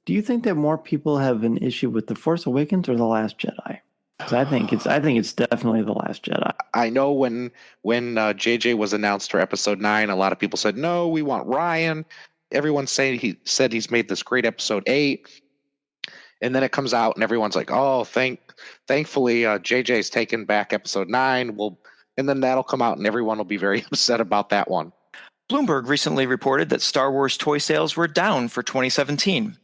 do you think that more people have an issue with The Force Awakens or The Last Jedi? Because I think it's definitely The Last Jedi. I know when JJ was announced for Episode 9, a lot of people said, no, we want Ryan. everyone's saying he said he's made this great episode 8, and then it comes out and everyone's like, oh, thankfully JJ's taken back episode 9. And then that'll come out and everyone will be very upset about that one. Bloomberg recently reported that Star Wars toy sales were down for 2017.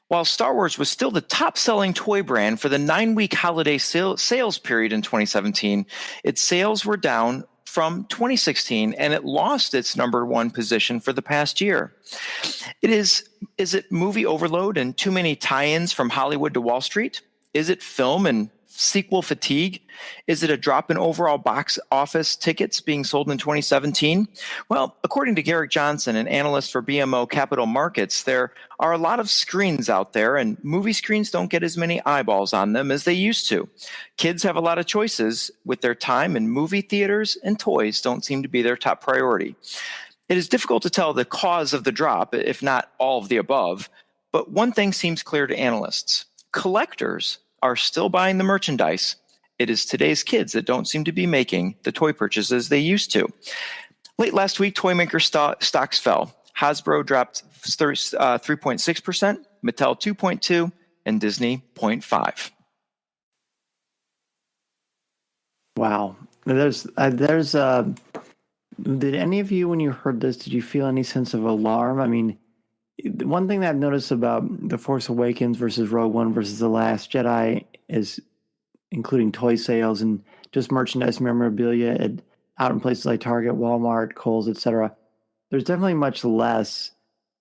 While Star Wars was still the top-selling toy brand for the 9-week holiday sales period in 2017, its sales were down from 2016, and it lost its number 1 position for the past year. Is it movie overload and too many tie-ins from Hollywood to Wall Street? Is it film and sequel fatigue? Is it a drop in overall box office tickets being sold in 2017? Well, according to Garrick Johnson, an analyst for BMO Capital Markets, there are a lot of screens out there, and movie screens don't get as many eyeballs on them as they used to. Kids have a lot of choices with their time, and movie theaters and toys don't seem to be their top priority. It is difficult to tell the cause of the drop, if not all of the above, but one thing seems clear to analysts. Collectors are still buying the merchandise. It is today's kids that don't seem to be making the toy purchases they used to. Late last week, toy maker stocks fell. Hasbro dropped 3.6%, Mattel 2.2%, and Disney 0.5%. Wow. Did any of you, when you heard this, did you feel any sense of alarm? I mean, one thing that I've noticed about The Force Awakens versus Rogue One versus The Last Jedi is, including toy sales and just merchandise memorabilia out in places like Target, Walmart, Kohl's, etc. There's definitely much less,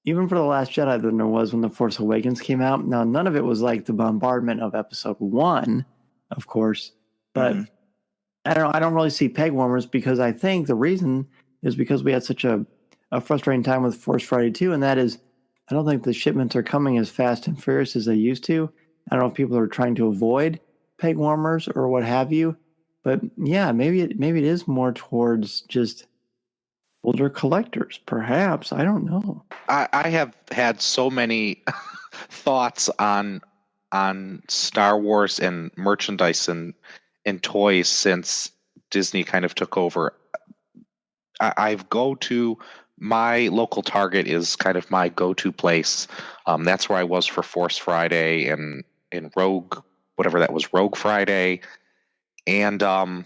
even for The Last Jedi, than there was when The Force Awakens came out. Now, none of it was like the bombardment of Episode 1, of course, but I don't really see peg warmers, because I think the reason is because we had such a frustrating time with Force Friday 2, and that is, I don't think the shipments are coming as fast and furious as they used to. I don't know if people are trying to avoid peg warmers or what have you, but yeah, maybe it is more towards just older collectors, perhaps. I don't know. I have had so many thoughts on Star Wars and merchandise and toys since Disney kind of took over. My local Target is kind of my go-to place. That's where I was for Force Friday and Rogue, whatever that was, Rogue Friday. And I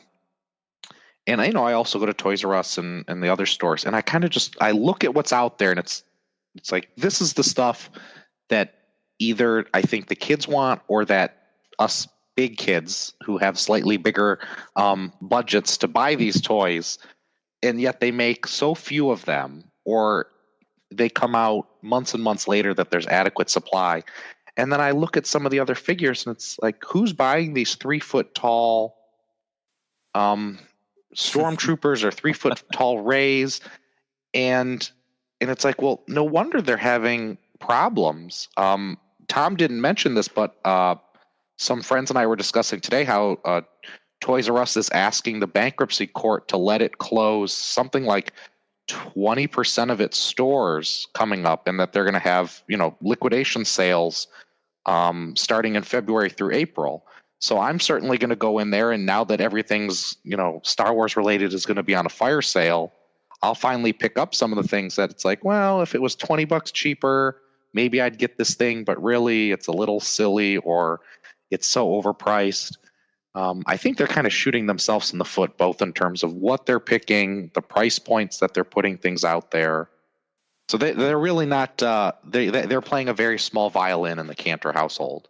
also go to Toys R Us and the other stores. And I kind of I look at what's out there, and it's like, this is the stuff that either I think the kids want, or that us big kids who have slightly bigger budgets to buy these toys, and yet they make so few of them, or they come out months and months later that there's adequate supply. And then I look at some of the other figures, and it's like, who's buying these 3-foot tall stormtroopers or 3-foot tall Rays? And it's like, well, no wonder they're having problems. Tom didn't mention this, but some friends and I were discussing today how Toys R Us is asking the bankruptcy court to let it close something like 20% of its stores coming up, and that they're going to have, liquidation sales starting in February through April. So I'm certainly going to go in there, and now that everything's, Star Wars related is going to be on a fire sale, I'll finally pick up some of the things that it's like, well, if it was $20 cheaper, maybe I'd get this thing, but really it's a little silly, or it's so overpriced. I think they're kind of shooting themselves in the foot, both in terms of what they're picking, the price points that they're putting things out there. So they're really not. They're playing a very small violin in the Cantor household.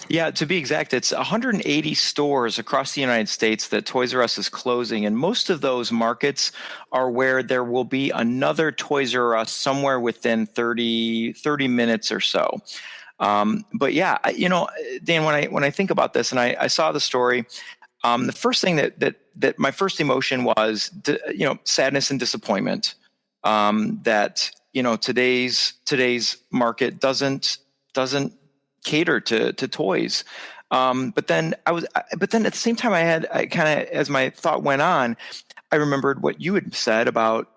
Yeah, to be exact, it's 180 stores across the United States that Toys R Us is closing, and most of those markets are where there will be another Toys R Us somewhere within 30 minutes or so. But yeah, Dan, when I think about this, and I saw the story, the first thing that my first emotion was, sadness and disappointment, that, today's market doesn't cater to toys. But then at the same time, I kind of, as my thought went on, I remembered what you had said about,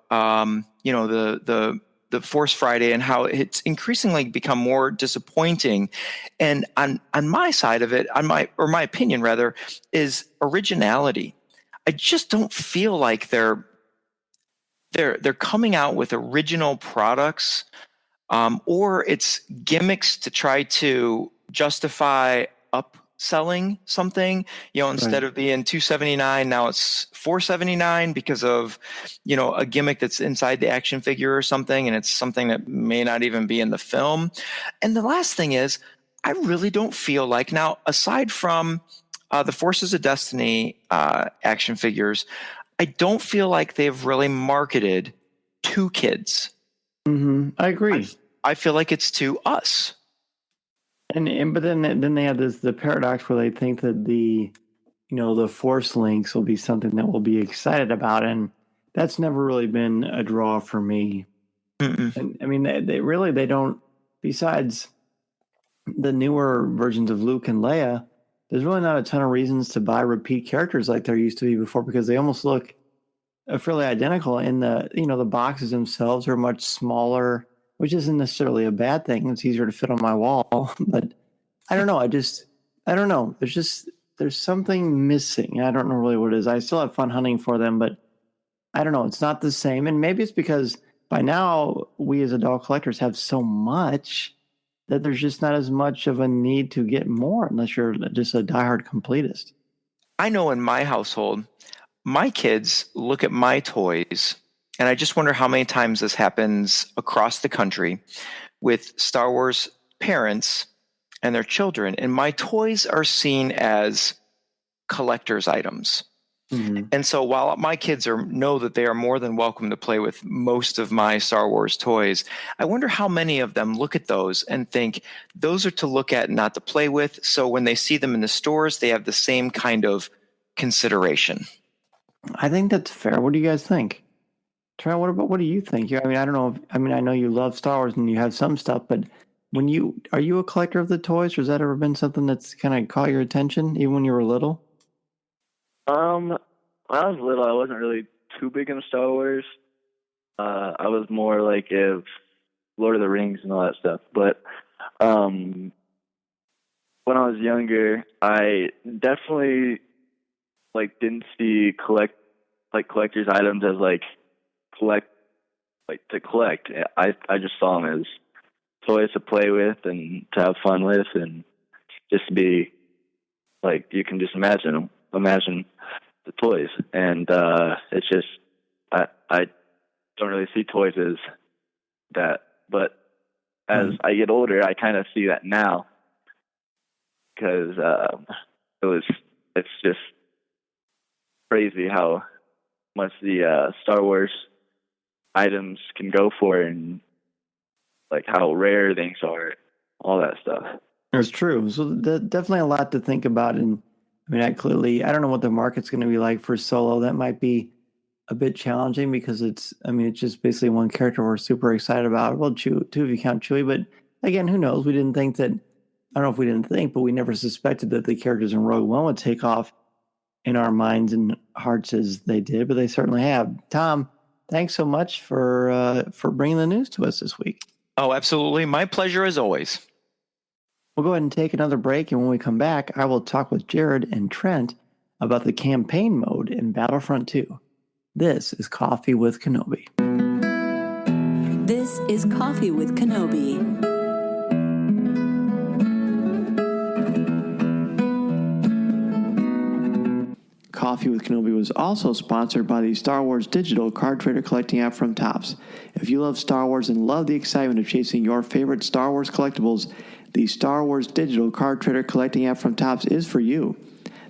the Force Friday and how it's increasingly become more disappointing. And on my side of it, my opinion rather, is originality. I just don't feel like they're they're coming out with original products, or it's gimmicks to try to justify upselling something. Instead of being $279, now it's $479 because of a gimmick that's inside the action figure or something, and it's something that may not even be in the film. And the last thing is, I really don't feel like, now aside from the Forces of Destiny action figures, I don't feel like they've really marketed to kids. Mm-hmm. I agree. I feel like it's to us. But then they have the paradox where they think that the Force links will be something that we'll be excited about, and that's never really been a draw for me. And I mean, they don't. Besides the newer versions of Luke and Leia, there's really not a ton of reasons to buy repeat characters like there used to be before, because they almost look fairly identical. And the boxes themselves are much smaller, which isn't necessarily a bad thing. It's easier to fit on my wall. But I don't know. I don't know. There's something missing. I don't know really what it is. I still have fun hunting for them, but I don't know. It's not the same. And maybe it's because by now we as adult collectors have so much that there's just not as much of a need to get more unless you're just a diehard completist. I know in my household, my kids look at my toys, and I just wonder how many times this happens across the country with Star Wars parents and their children. And my toys are seen as collector's items. Mm-hmm. And so while my kids know that they are more than welcome to play with most of my Star Wars toys, I wonder how many of them look at those and think those are to look at, not to play with. So when they see them in the stores, they have the same kind of consideration. I think that's fair. What do you guys think? Trent, what do you think? I mean, I don't know. I know you love Star Wars and you have some stuff, but are you a collector of the toys, or has that ever been something that's kind of caught your attention, even when you were little? When I was little, I wasn't really too big into Star Wars. I was more like if Lord of the Rings and all that stuff. But when I was younger, I definitely didn't see collector's items as to collect. I just saw them as toys to play with and to have fun with, and just to be you can just imagine the toys. And it's just I don't really see toys as that. But as I get older, I kind of see that now, because it's just crazy how much the Star Wars items can go for, and how rare things are, all that stuff. It's true. So definitely a lot to think about. And I mean, I don't know what the market's going to be like for Solo. That might be a bit challenging because it's just basically one character we're super excited about. Well, two if you count Chewie, but again, who knows? We didn't think that. I don't know if we didn't think, but we never suspected that the characters in Rogue One would take off in our minds and hearts as they did, but they certainly have. Tom, thanks so much for bringing the news to us this week. Oh, absolutely. My pleasure as always. We'll go ahead and take another break, and when we come back, I will talk with Jared and Trent about the campaign mode in Battlefront 2. This is Coffee with Kenobi. This is Coffee with Kenobi. Coffee with Kenobi was also sponsored by the Star Wars digital card trader collecting app from Topps. If you love Star Wars and love the excitement of chasing your favorite Star Wars collectibles, the Star Wars digital card trader collecting app from Topps is for you.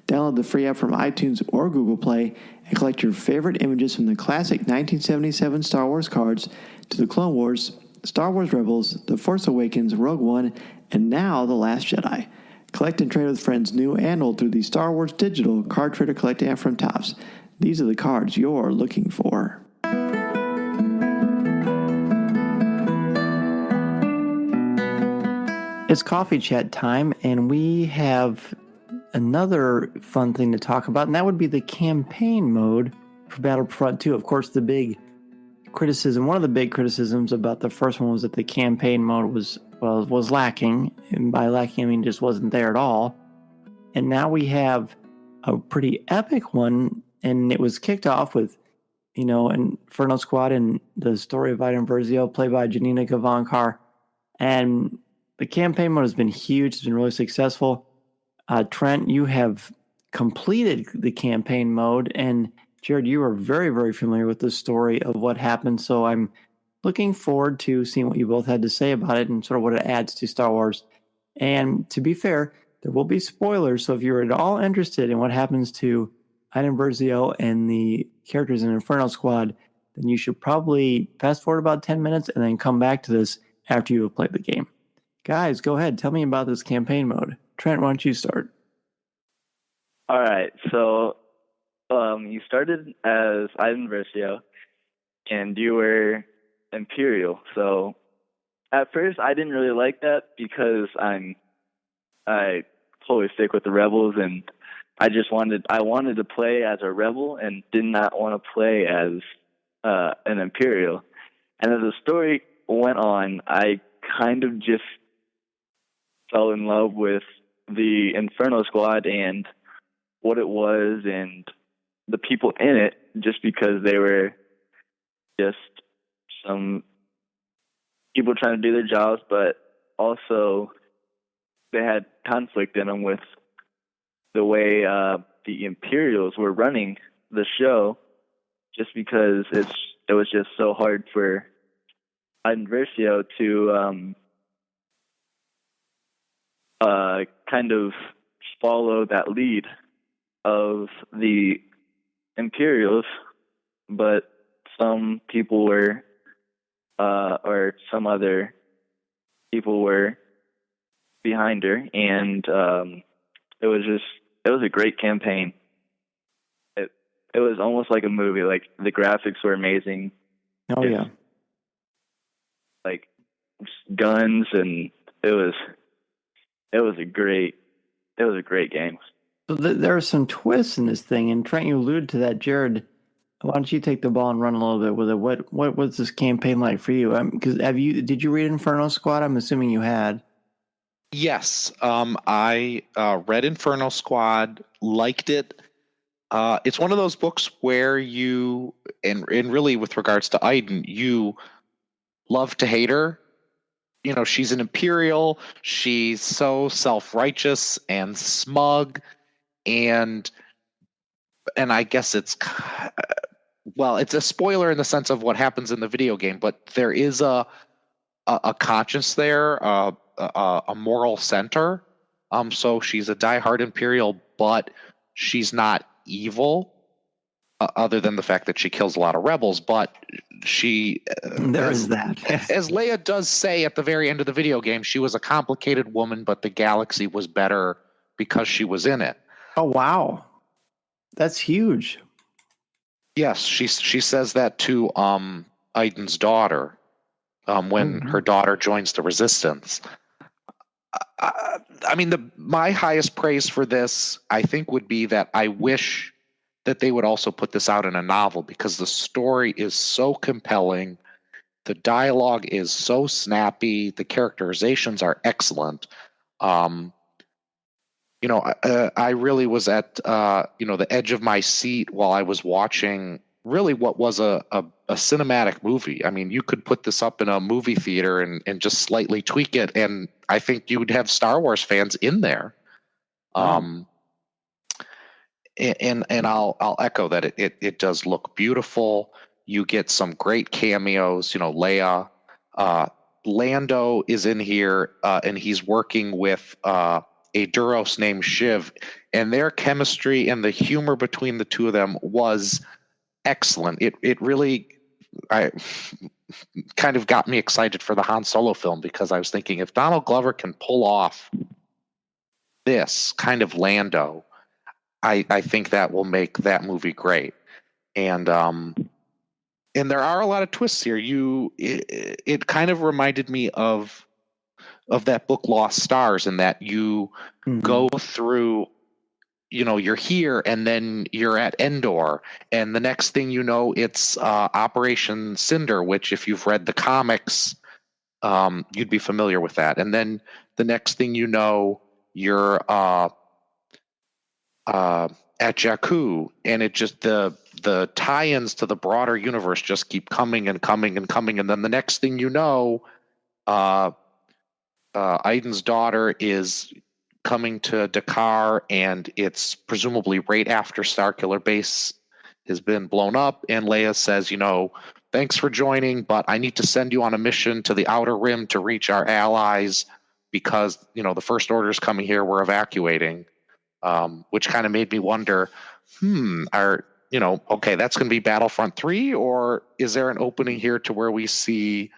Download the free app from iTunes or Google Play and collect your favorite images from the classic 1977 Star Wars cards to the Clone Wars, Star Wars Rebels, The Force Awakens, Rogue One, and now The Last Jedi. Collect and trade with friends new and old through the Star Wars digital card trader collecting app from Topps. These are the cards you're looking for. It's coffee chat time, and we have another fun thing to talk about, and that would be the campaign mode for Battlefront 2. Of course, one of the big criticisms about the first one was that the campaign mode was lacking, and by lacking I mean just wasn't there at all. And now we have a pretty epic one, and it was kicked off with Inferno Squad and the story of Iden Versio, played by Janina Gavankar. And the campaign mode has been huge. It's been really successful. Trent, you have completed the campaign mode, and Jared, you are very, very familiar with the story of what happened. So I'm looking forward to seeing what you both had to say about it and sort of what it adds to Star Wars. And to be fair, there will be spoilers. So if you're at all interested in what happens to Iden Versio and the characters in Inferno Squad, then you should probably fast forward about 10 minutes and then come back to this after you have played the game. Guys, go ahead. Tell me about this campaign mode. Trent, why don't you start? All right. So you started as Iden Versio, and you were Imperial. So at first, I didn't really like that because I totally stick with the Rebels, and I wanted to play as a Rebel and did not want to play as an Imperial. And as the story went on, I kind of just fell in love with the Inferno Squad and what it was and the people in it, just because they were just some people trying to do their jobs, but also they had conflict in them with the way the Imperials were running the show, just because it was just so hard for Iden Versio to kind of follow that lead of the Imperials, but some people were, or some other people were behind her, and it was a great campaign. It was almost like a movie. Like, the graphics were amazing. Oh yeah, like guns, and it was a great game. So there are some twists in this thing, and Trent, you alluded to that. Jared, why don't you take the ball and run a little bit with it? What was this campaign like for you? Because did you read Inferno Squad? I'm assuming you had. Yes, I read Inferno Squad, liked it. It's one of those books where you, and really with regards to Iden, you love to hate her. She's an Imperial. She's so self-righteous and smug, and I guess it's a spoiler in the sense of what happens in the video game, but there is a conscience there, a moral center. So she's a diehard Imperial, but she's not evil, other than the fact that she kills a lot of rebels. But she, there is that. As Leia does say at the very end of the video game, she was a complicated woman, but the galaxy was better because she was in it. Oh wow, that's huge. Yes, she says that to Iden's daughter when her daughter joins the Resistance. I mean, my highest praise for this, I think, would be that I wish that they would also put this out in a novel, because the story is so compelling, the dialogue is so snappy, the characterizations are excellent. I really was at the edge of my seat while I was watching really what was a cinematic movie. I mean, you could put this up in a movie theater and just slightly tweak it, and I think you'd have Star Wars fans in there. And I'll echo that it does look beautiful. You get some great cameos. Leia, Lando is in here, and he's working with a Duros named Shiv, and their chemistry and the humor between the two of them was excellent. It really kind of got me excited for the Han Solo film, because I was thinking, if Donald Glover can pull off this kind of Lando, I think that will make that movie great. And there are a lot of twists here. It kind of reminded me of that book Lost Stars, in that you go through, you're here and then you're at Endor, and the next thing you know, it's Operation Cinder, which, if you've read the comics, you'd be familiar with that. And then the next thing you know, you're at Jakku, and it just the tie-ins to the broader universe just keep coming and coming and coming, and then the next thing you know, Aiden's daughter is coming to Dakar, and it's presumably right after Starkiller Base has been blown up, and Leia says, thanks for joining, but I need to send you on a mission to the Outer Rim to reach our allies because, the First Order is coming here, we're evacuating, which kind of made me wonder, okay, that's going to be Battlefront 3, or is there an opening here to where we see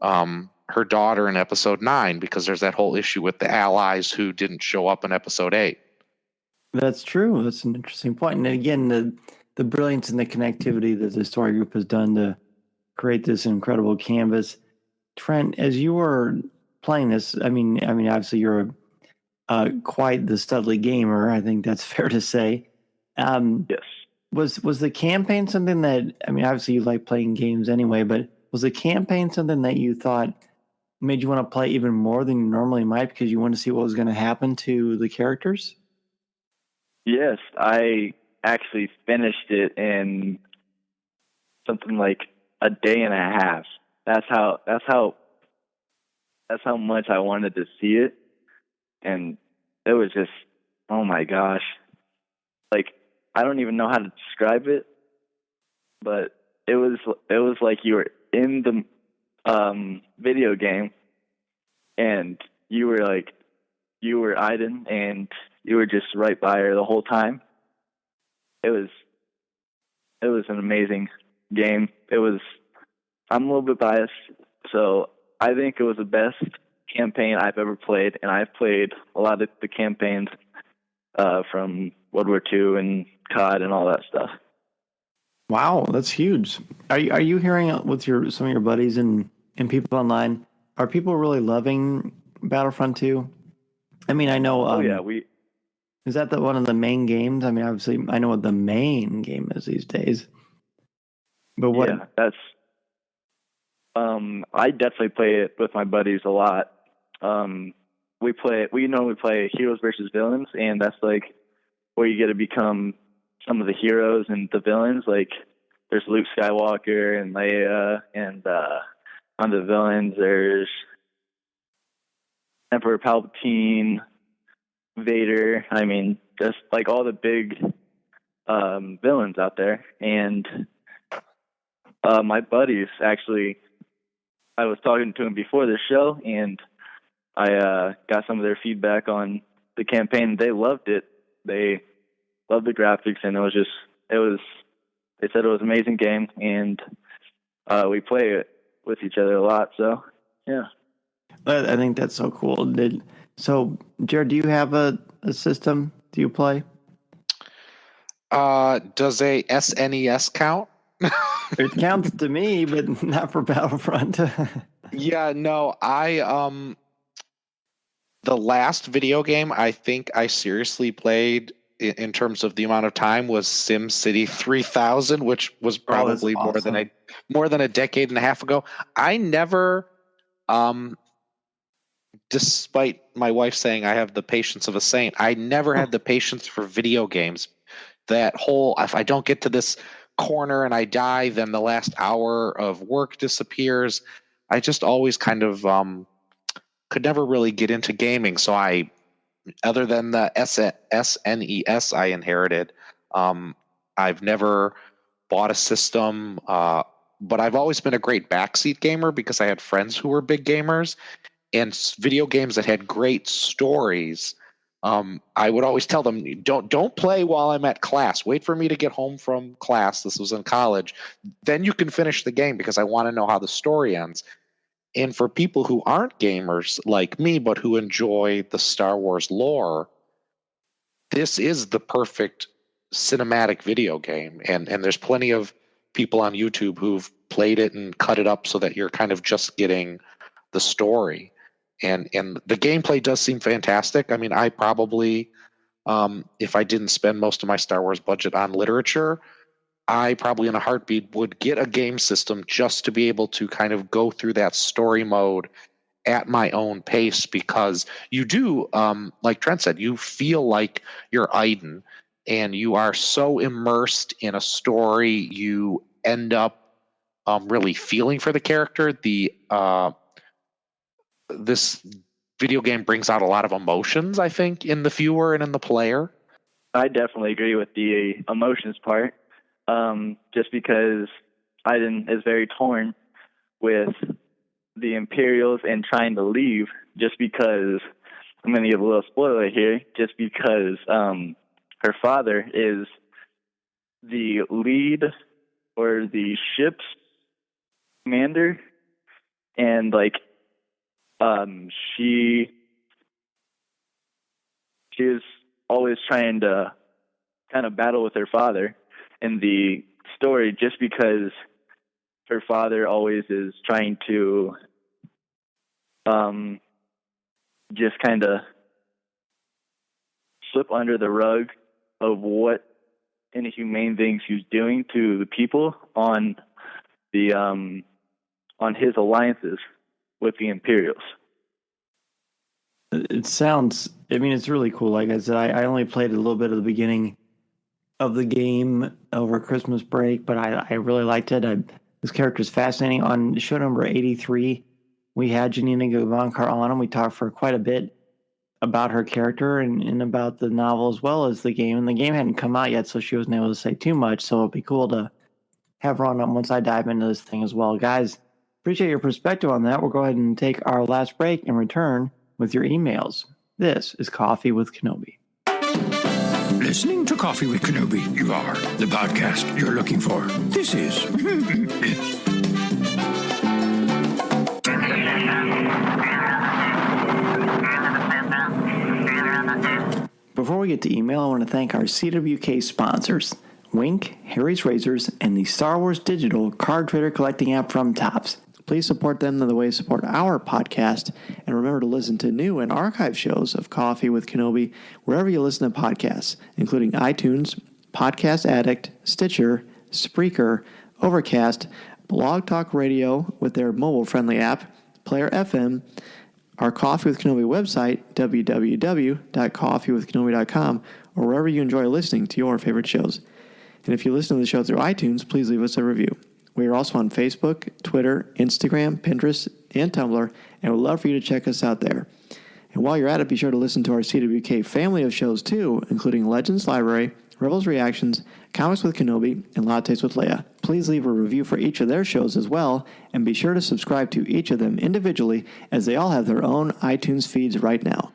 her daughter in Episode 9, because there's that whole issue with the allies who didn't show up in Episode 8. That's true. That's an interesting point. And again, the brilliance and the connectivity that the story group has done to create this incredible canvas. Trent, as you were playing this, I mean, obviously you're quite the studly gamer. I think that's fair to say. Yes. Was the campaign something that, obviously you like playing games anyway, but was the campaign something that you thought made you want to play even more than you normally might because you want to see what was going to happen to the characters? Yes, I actually finished it in something like a day and a half. That's how much I wanted to see it, and it was just, oh my gosh, like I don't even know how to describe it, but it was like you were in the video game, and you were Aiden, and you were just right by her the whole time. It was an amazing game. I'm a little bit biased, so I think it was the best campaign I've ever played, and I've played a lot of the campaigns from World War II and COD and all that stuff. Wow, that's huge. Are you hearing with some of your buddies and people online? Are people really loving Battlefront 2? I know. Oh yeah, is that one of the main games? Obviously, I know what the main game is these days. But what? Yeah, that's. I definitely play it with my buddies a lot. We normally play heroes versus villains, and that's like where you get to become some of the heroes and the villains. Like there's Luke Skywalker and Leia, and on the villains there's Emperor Palpatine, Vader. Just like all the big villains out there. And my buddies, actually, I was talking to them before the show, and I got some of their feedback on the campaign. They loved it. They loved the graphics, and they said it was an amazing game, and we play it with each other a lot. So, yeah. I think that's so cool. So, Jared, do you have a system? Do you play? Does a SNES count? It counts to me, but not for Battlefront. Yeah, no, the last video game I think I seriously played in terms of the amount of time was SimCity 3000, which was probably more than a decade and a half ago. I never, despite my wife saying I have the patience of a saint, I never had the patience for video games. That whole, if I don't get to this corner and I die, then the last hour of work disappears. I just always kind of could never really get into gaming. So other than the SNES I inherited, I've never bought a system, but I've always been a great backseat gamer because I had friends who were big gamers, and video games that had great stories. I would always tell them, don't play while I'm at class. Wait for me to get home from class. This was in college. Then you can finish the game because I want to know how the story ends. And for people who aren't gamers like me, but who enjoy the Star Wars lore, this is the perfect cinematic video game. And there's plenty of people on YouTube who've played it and cut it up so that you're kind of just getting the story. And the gameplay does seem fantastic. I probably, if I didn't spend most of my Star Wars budget on literature, I probably in a heartbeat would get a game system just to be able to kind of go through that story mode at my own pace, because you do, like Trent said, you feel like you're Aiden. and you are so immersed in a story, you end up really feeling for the character. This video game brings out a lot of emotions, I think, in the viewer and in the player. I definitely agree with the emotions part, just because Aiden is very torn with the Imperials and trying to leave, just because, I'm going to give a little spoiler here, just because her father is the lead or the ship's commander, and like she is always trying to kind of battle with her father in the story, just because her father always is trying to just kind of slip under the rug of what inhumane things he's doing to the people on the on his alliances with the Imperials. It sounds, I mean, it's really cool. Like I said, I only played a little bit of the beginning of the game over Christmas break, but I really liked it. This character is fascinating. On show number 83, we had Janina Gavankar on, and we talked for quite a bit about her character and about the novel as well as the game. And the game hadn't come out yet, so she wasn't able to say too much. So it'd be cool to have her on once I dive into this thing as well. Guys, appreciate your perspective on that. We'll go ahead and take our last break and return with your emails. This is Coffee with Kenobi. Listening to Coffee with Kenobi, you are the podcast you're looking for. This is Before we get to email, I want to thank our CWK sponsors, Wink, Harry's Razors, and the Star Wars Digital card trader collecting app from Topps. Please support them the way you support our podcast, and remember to listen to new and archive shows of Coffee with Kenobi wherever you listen to podcasts, including iTunes, Podcast Addict, Stitcher, Spreaker, Overcast, Blog Talk Radio with their mobile-friendly app, Player FM, our Coffee with Kenobi website, www.coffeewithkenobi.com, or wherever you enjoy listening to your favorite shows. And if you listen to the show through iTunes, please leave us a review. We are also on Facebook, Twitter, Instagram, Pinterest, and Tumblr, and we'd love for you to check us out there. And while you're at it, be sure to listen to our CWK family of shows too, including Legends Library, Rebels Reactions, Comics with Kenobi, and Lattes with Leia. Please leave a review for each of their shows as well, and be sure to subscribe to each of them individually, as they all have their own iTunes feeds right now.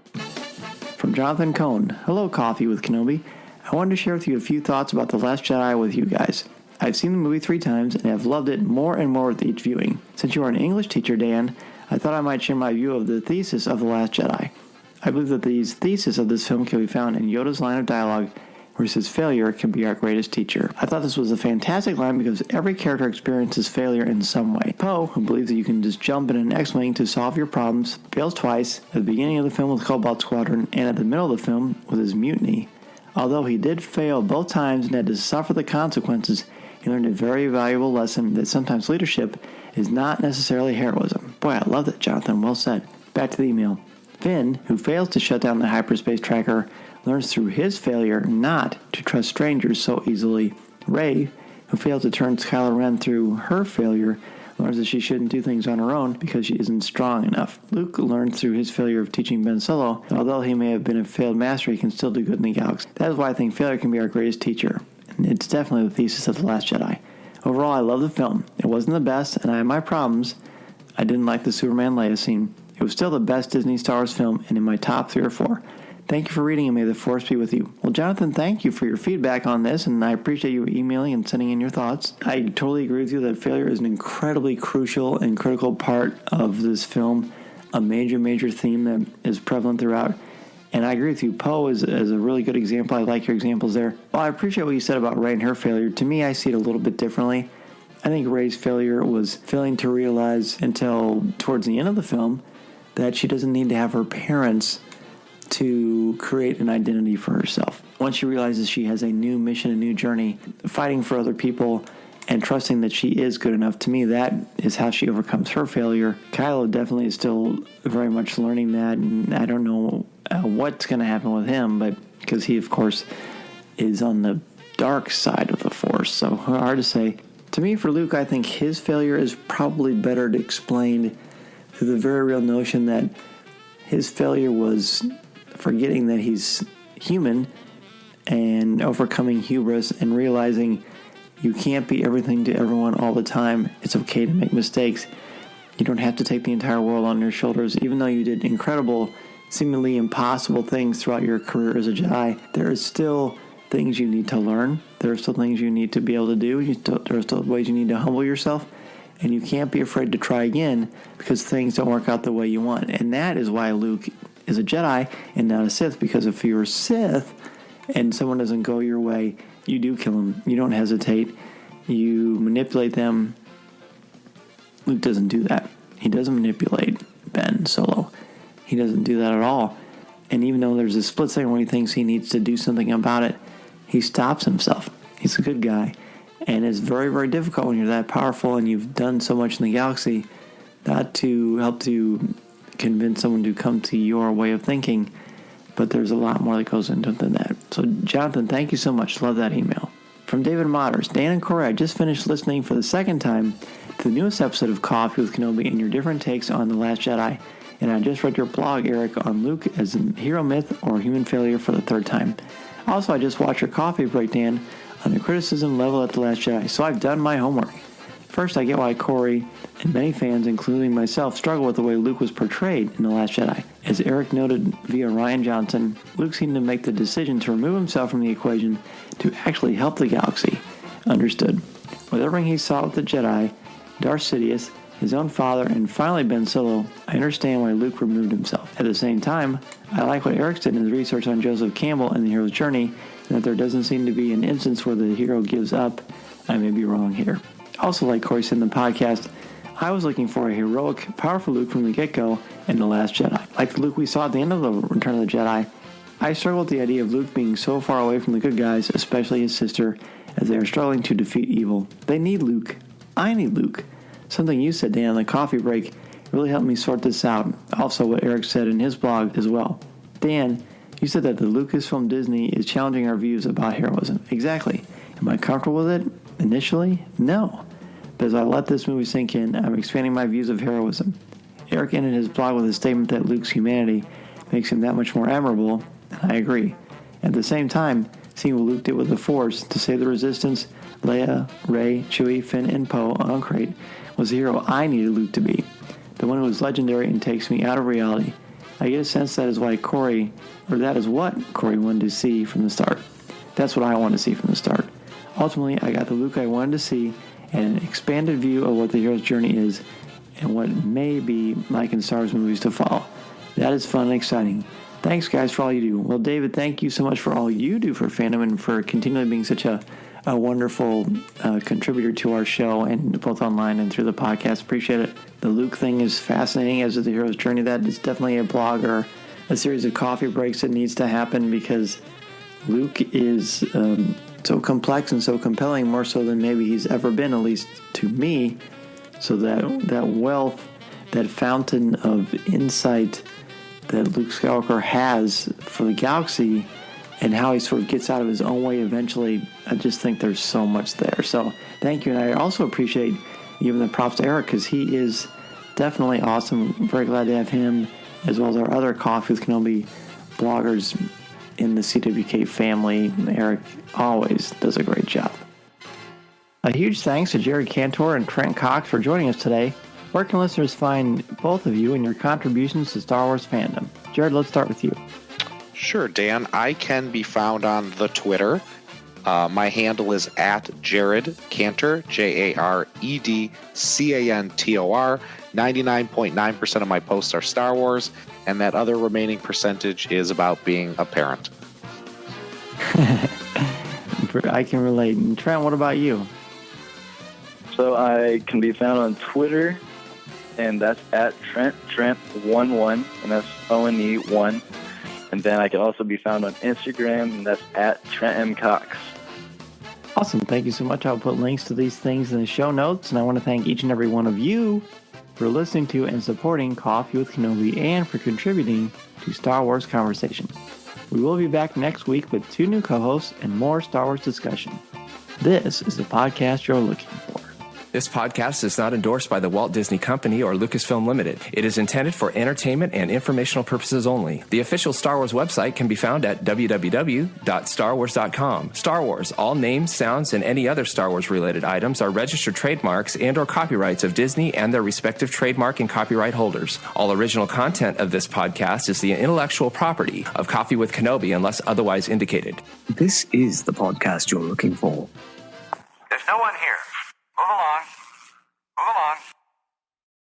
From Jonathan Cohn, hello Coffee with Kenobi. I wanted to share with you a few thoughts about The Last Jedi with you guys. I've seen the movie 3 times and have loved it more and more with each viewing. Since you are an English teacher, Dan, I thought I might share my view of the thesis of The Last Jedi. I believe that the thesis of this film can be found in Yoda's line of dialogue, where he says failure can be our greatest teacher. I thought this was a fantastic line because every character experiences failure in some way. Poe, who believes that you can just jump in an X-Wing to solve your problems, fails twice, at the beginning of the film with Cobalt Squadron and at the middle of the film with his mutiny. Although he did fail both times and had to suffer the consequences, he learned a very valuable lesson that sometimes leadership is not necessarily heroism. Boy, I love that, Jonathan. Well said. Back to the email. Finn, who fails to shut down the hyperspace tracker, learns through his failure not to trust strangers so easily. Rey, who failed to turn Kylo Ren through her failure, learns that she shouldn't do things on her own because she isn't strong enough. Luke learned through his failure of teaching Ben Solo, although he may have been a failed master, he can still do good in the galaxy. That is why I think failure can be our greatest teacher. And it's definitely the thesis of The Last Jedi. Overall, I love the film. It wasn't the best, and I have my problems. I didn't like the Superman Leia scene. It was still the best Disney Star Wars film, and in my top 3 or 4. Thank you for reading, and may the Force be with you. Well, Jonathan, thank you for your feedback on this, and I appreciate you emailing and sending in your thoughts. I totally agree with you that failure is an incredibly crucial and critical part of this film, a major, major theme that is prevalent throughout. And I agree with you. Poe is a really good example. I like your examples there. Well, I appreciate what you said about Rey and her failure. To me, I see it a little bit differently. I think Rey's failure was failing to realize until towards the end of the film that she doesn't need to have her parents to create an identity for herself. Once she realizes she has a new mission, a new journey, fighting for other people and trusting that she is good enough, to me, that is how she overcomes her failure. Kylo definitely is still very much learning that, and I don't know what's going to happen with him, but because he, of course, is on the dark side of the Force, so hard to say. To me, for Luke, I think his failure is probably better explained through the very real notion that his failure was forgetting that he's human and overcoming hubris and realizing you can't be everything to everyone all the time. It's okay to make mistakes. You don't have to take the entire world on your shoulders. Even though you did incredible, seemingly impossible things throughout your career as a Jedi, there is still things you need to learn. There are still things you need to be able to do. There are still ways you need to humble yourself. And you can't be afraid to try again because things don't work out the way you want. And that is why Luke is a Jedi and not a Sith. Because if you're a Sith and someone doesn't go your way, you do kill them. You don't hesitate. You manipulate them. Luke doesn't do that. He doesn't manipulate Ben Solo. He doesn't do that at all. And even though there's a split second when he thinks he needs to do something about it, he stops himself. He's a good guy. And it's very, very difficult when you're that powerful and you've done so much in the galaxy not to help to convince someone to come to your way of thinking. But there's a lot more that goes into than that. So, Jonathan, thank you so much. Love that email. From David Motters, Dan and Corey, I just finished listening for the second time to the newest episode of Coffee with Kenobi and your different takes on The Last Jedi. And I just read your blog, Eric, on Luke as a hero myth or human failure for the third time. Also, I just watched your coffee break, Dan, on the criticism level at The Last Jedi, so I've done my homework. First, I get why Corey and many fans, including myself, struggle with the way Luke was portrayed in The Last Jedi. As Eric noted via Ryan Johnson, Luke seemed to make the decision to remove himself from the equation to actually help the galaxy. Understood. With everything he saw with the Jedi, Darth Sidious, his own father, and finally Ben Solo, I understand why Luke removed himself. At the same time, I like what Eric said in his research on Joseph Campbell and the hero's journey, and that there doesn't seem to be an instance where the hero gives up. I may be wrong here. Also, like Corey said in the podcast, I was looking for a heroic, powerful Luke from the get-go in The Last Jedi. Like the Luke we saw at the end of the Return of the Jedi, I struggle with the idea of Luke being so far away from the good guys, especially his sister, as they are struggling to defeat evil. They need Luke. I need Luke. Something you said, Dan, on the coffee break really helped me sort this out. Also, what Eric said in his blog as well. Dan, you said that the Lucasfilm Disney is challenging our views about heroism. Exactly. Am I comfortable with it? Initially, no. But as I let this movie sink in, I'm expanding my views of heroism. Eric ended his blog with a statement that Luke's humanity makes him that much more admirable, and I agree. At the same time, seeing what Luke did with the Force to save the Resistance, Leia, Rey, Chewie, Finn, and Poe on Crate was the hero I needed Luke to be. The one who was legendary and takes me out of reality. I get a sense that is what Corey wanted to see from the start. That's what I wanted to see from the start. Ultimately, I got the Luke I wanted to see and an expanded view of what the hero's journey is and what may be like in Star Wars movies to follow. That is fun and exciting. Thanks, guys, for all you do. Well, David, thank you so much for all you do for fandom and for continually being such a wonderful contributor to our show, and both online and through the podcast. Appreciate it. The Luke thing is fascinating, as is the hero's journey. That is definitely a blog or a series of coffee breaks that needs to happen, because Luke is so complex and so compelling, more so than maybe he's ever been, at least to me. So that wealth, that fountain of insight that Luke Skywalker has for the galaxy, and how he sort of gets out of his own way eventually, I just think there's so much there. So thank you. And I also appreciate giving the props to Eric, because he is definitely awesome. I'm very glad to have him, as well as our other Coffee with Kenobi bloggers in the CWK family. Eric always does a great job. A huge thanks to Jerry Cantor and Trent Cox for joining us today. Where can listeners find both of you and your contributions to Star Wars fandom? Jared, let's start with you. Sure, Dan. I can be found on the Twitter. My handle is at Jared Cantor, JaredCantor. 99.9% of my posts are Star Wars, and that other remaining percentage is about being a parent. I can relate. And Trent, what about you? So I can be found on Twitter, and that's at Trent11, and that's ONE1. And then I can also be found on Instagram, and that's at Trent M. Cox. Awesome. Thank you so much. I'll put links to these things in the show notes, and I want to thank each and every one of you for listening to and supporting Coffee with Kenobi and for contributing to Star Wars Conversation. We will be back next week with 2 new co-hosts and more Star Wars discussion. This is the podcast you're looking for. This podcast is not endorsed by the Walt Disney Company or Lucasfilm Limited. It is intended for entertainment and informational purposes only. The official Star Wars website can be found at www.starwars.com. Star Wars, all names, sounds, and any other Star Wars-related items are registered trademarks and/or copyrights of Disney and their respective trademark and copyright holders. All original content of this podcast is the intellectual property of Coffee with Kenobi unless otherwise indicated. This is the podcast you're looking for. There's no one here. Move along. Move along.